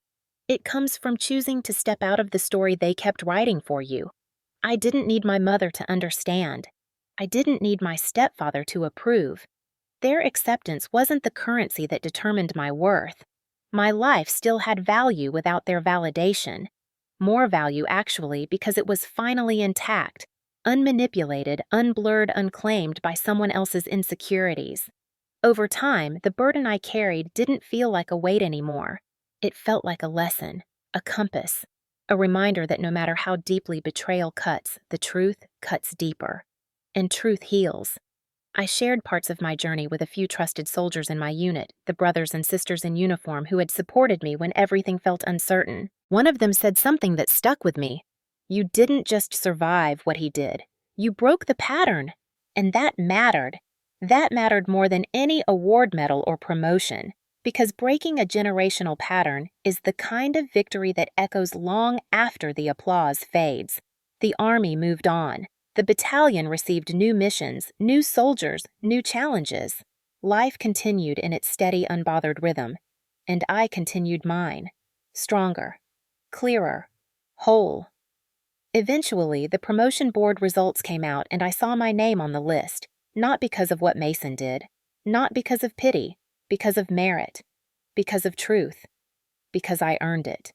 [SPEAKER 1] It comes from choosing to step out of the story they kept writing for you. I didn't need my mother to understand. I didn't need my stepfather to approve. Their acceptance wasn't the currency that determined my worth. My life still had value without their validation. More value, actually, because it was finally intact, unmanipulated, unblurred, unclaimed by someone else's insecurities. Over time, the burden I carried didn't feel like a weight anymore. It felt like a lesson, a compass, a reminder that no matter how deeply betrayal cuts, the truth cuts deeper. And truth heals. I shared parts of my journey with a few trusted soldiers in my unit, the brothers and sisters in uniform who had supported me when everything felt uncertain. One of them said something that stuck with me. "You didn't just survive what he did. You broke the pattern. And that mattered. That mattered more than any award medal or promotion. Because breaking a generational pattern is the kind of victory that echoes long after the applause fades. The Army moved on. The battalion received new missions, new soldiers, new challenges. Life continued in its steady, unbothered rhythm. And I continued mine. Stronger, clearer, whole. Eventually, the promotion board results came out and I saw my name on the list, not because of what Mason did, not because of pity, because of merit, because of truth, because I earned it.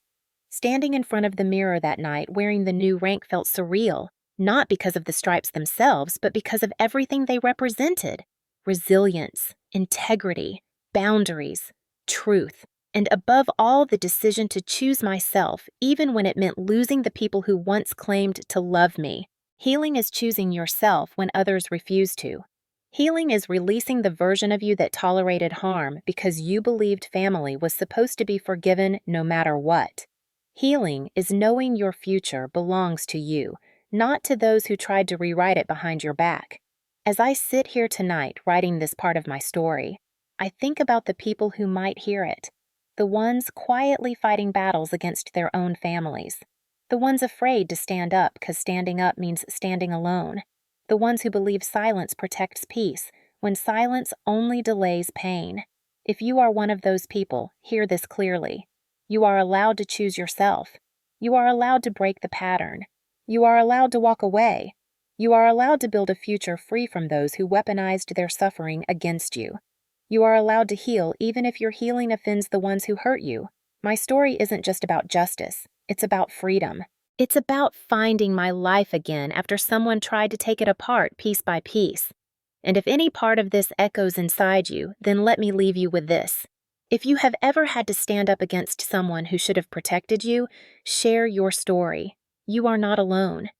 [SPEAKER 1] Standing in front of the mirror that night wearing the new rank felt surreal, not because of the stripes themselves, but because of everything they represented. Resilience, integrity, boundaries, truth, and above all, the decision to choose myself, even when it meant losing the people who once claimed to love me. Healing is choosing yourself when others refuse to. Healing is releasing the version of you that tolerated harm because you believed family was supposed to be forgiven no matter what. Healing is knowing your future belongs to you, not to those who tried to rewrite it behind your back. As I sit here tonight writing this part of my story, I think about the people who might hear it, the ones quietly fighting battles against their own families, the ones afraid to stand up because standing up means standing alone, the ones who believe silence protects peace when silence only delays pain. If you are one of those people, hear this clearly. You are allowed to choose yourself. You are allowed to break the pattern. You are allowed to walk away. You are allowed to build a future free from those who weaponized their suffering against you. You are allowed to heal even if your healing offends the ones who hurt you. My story isn't just about justice. It's about freedom. It's about finding my life again after someone tried to take it apart piece by piece. And if any part of this echoes inside you, then let me leave you with this. If you have ever had to stand up against someone who should have protected you, share your story. You are not alone.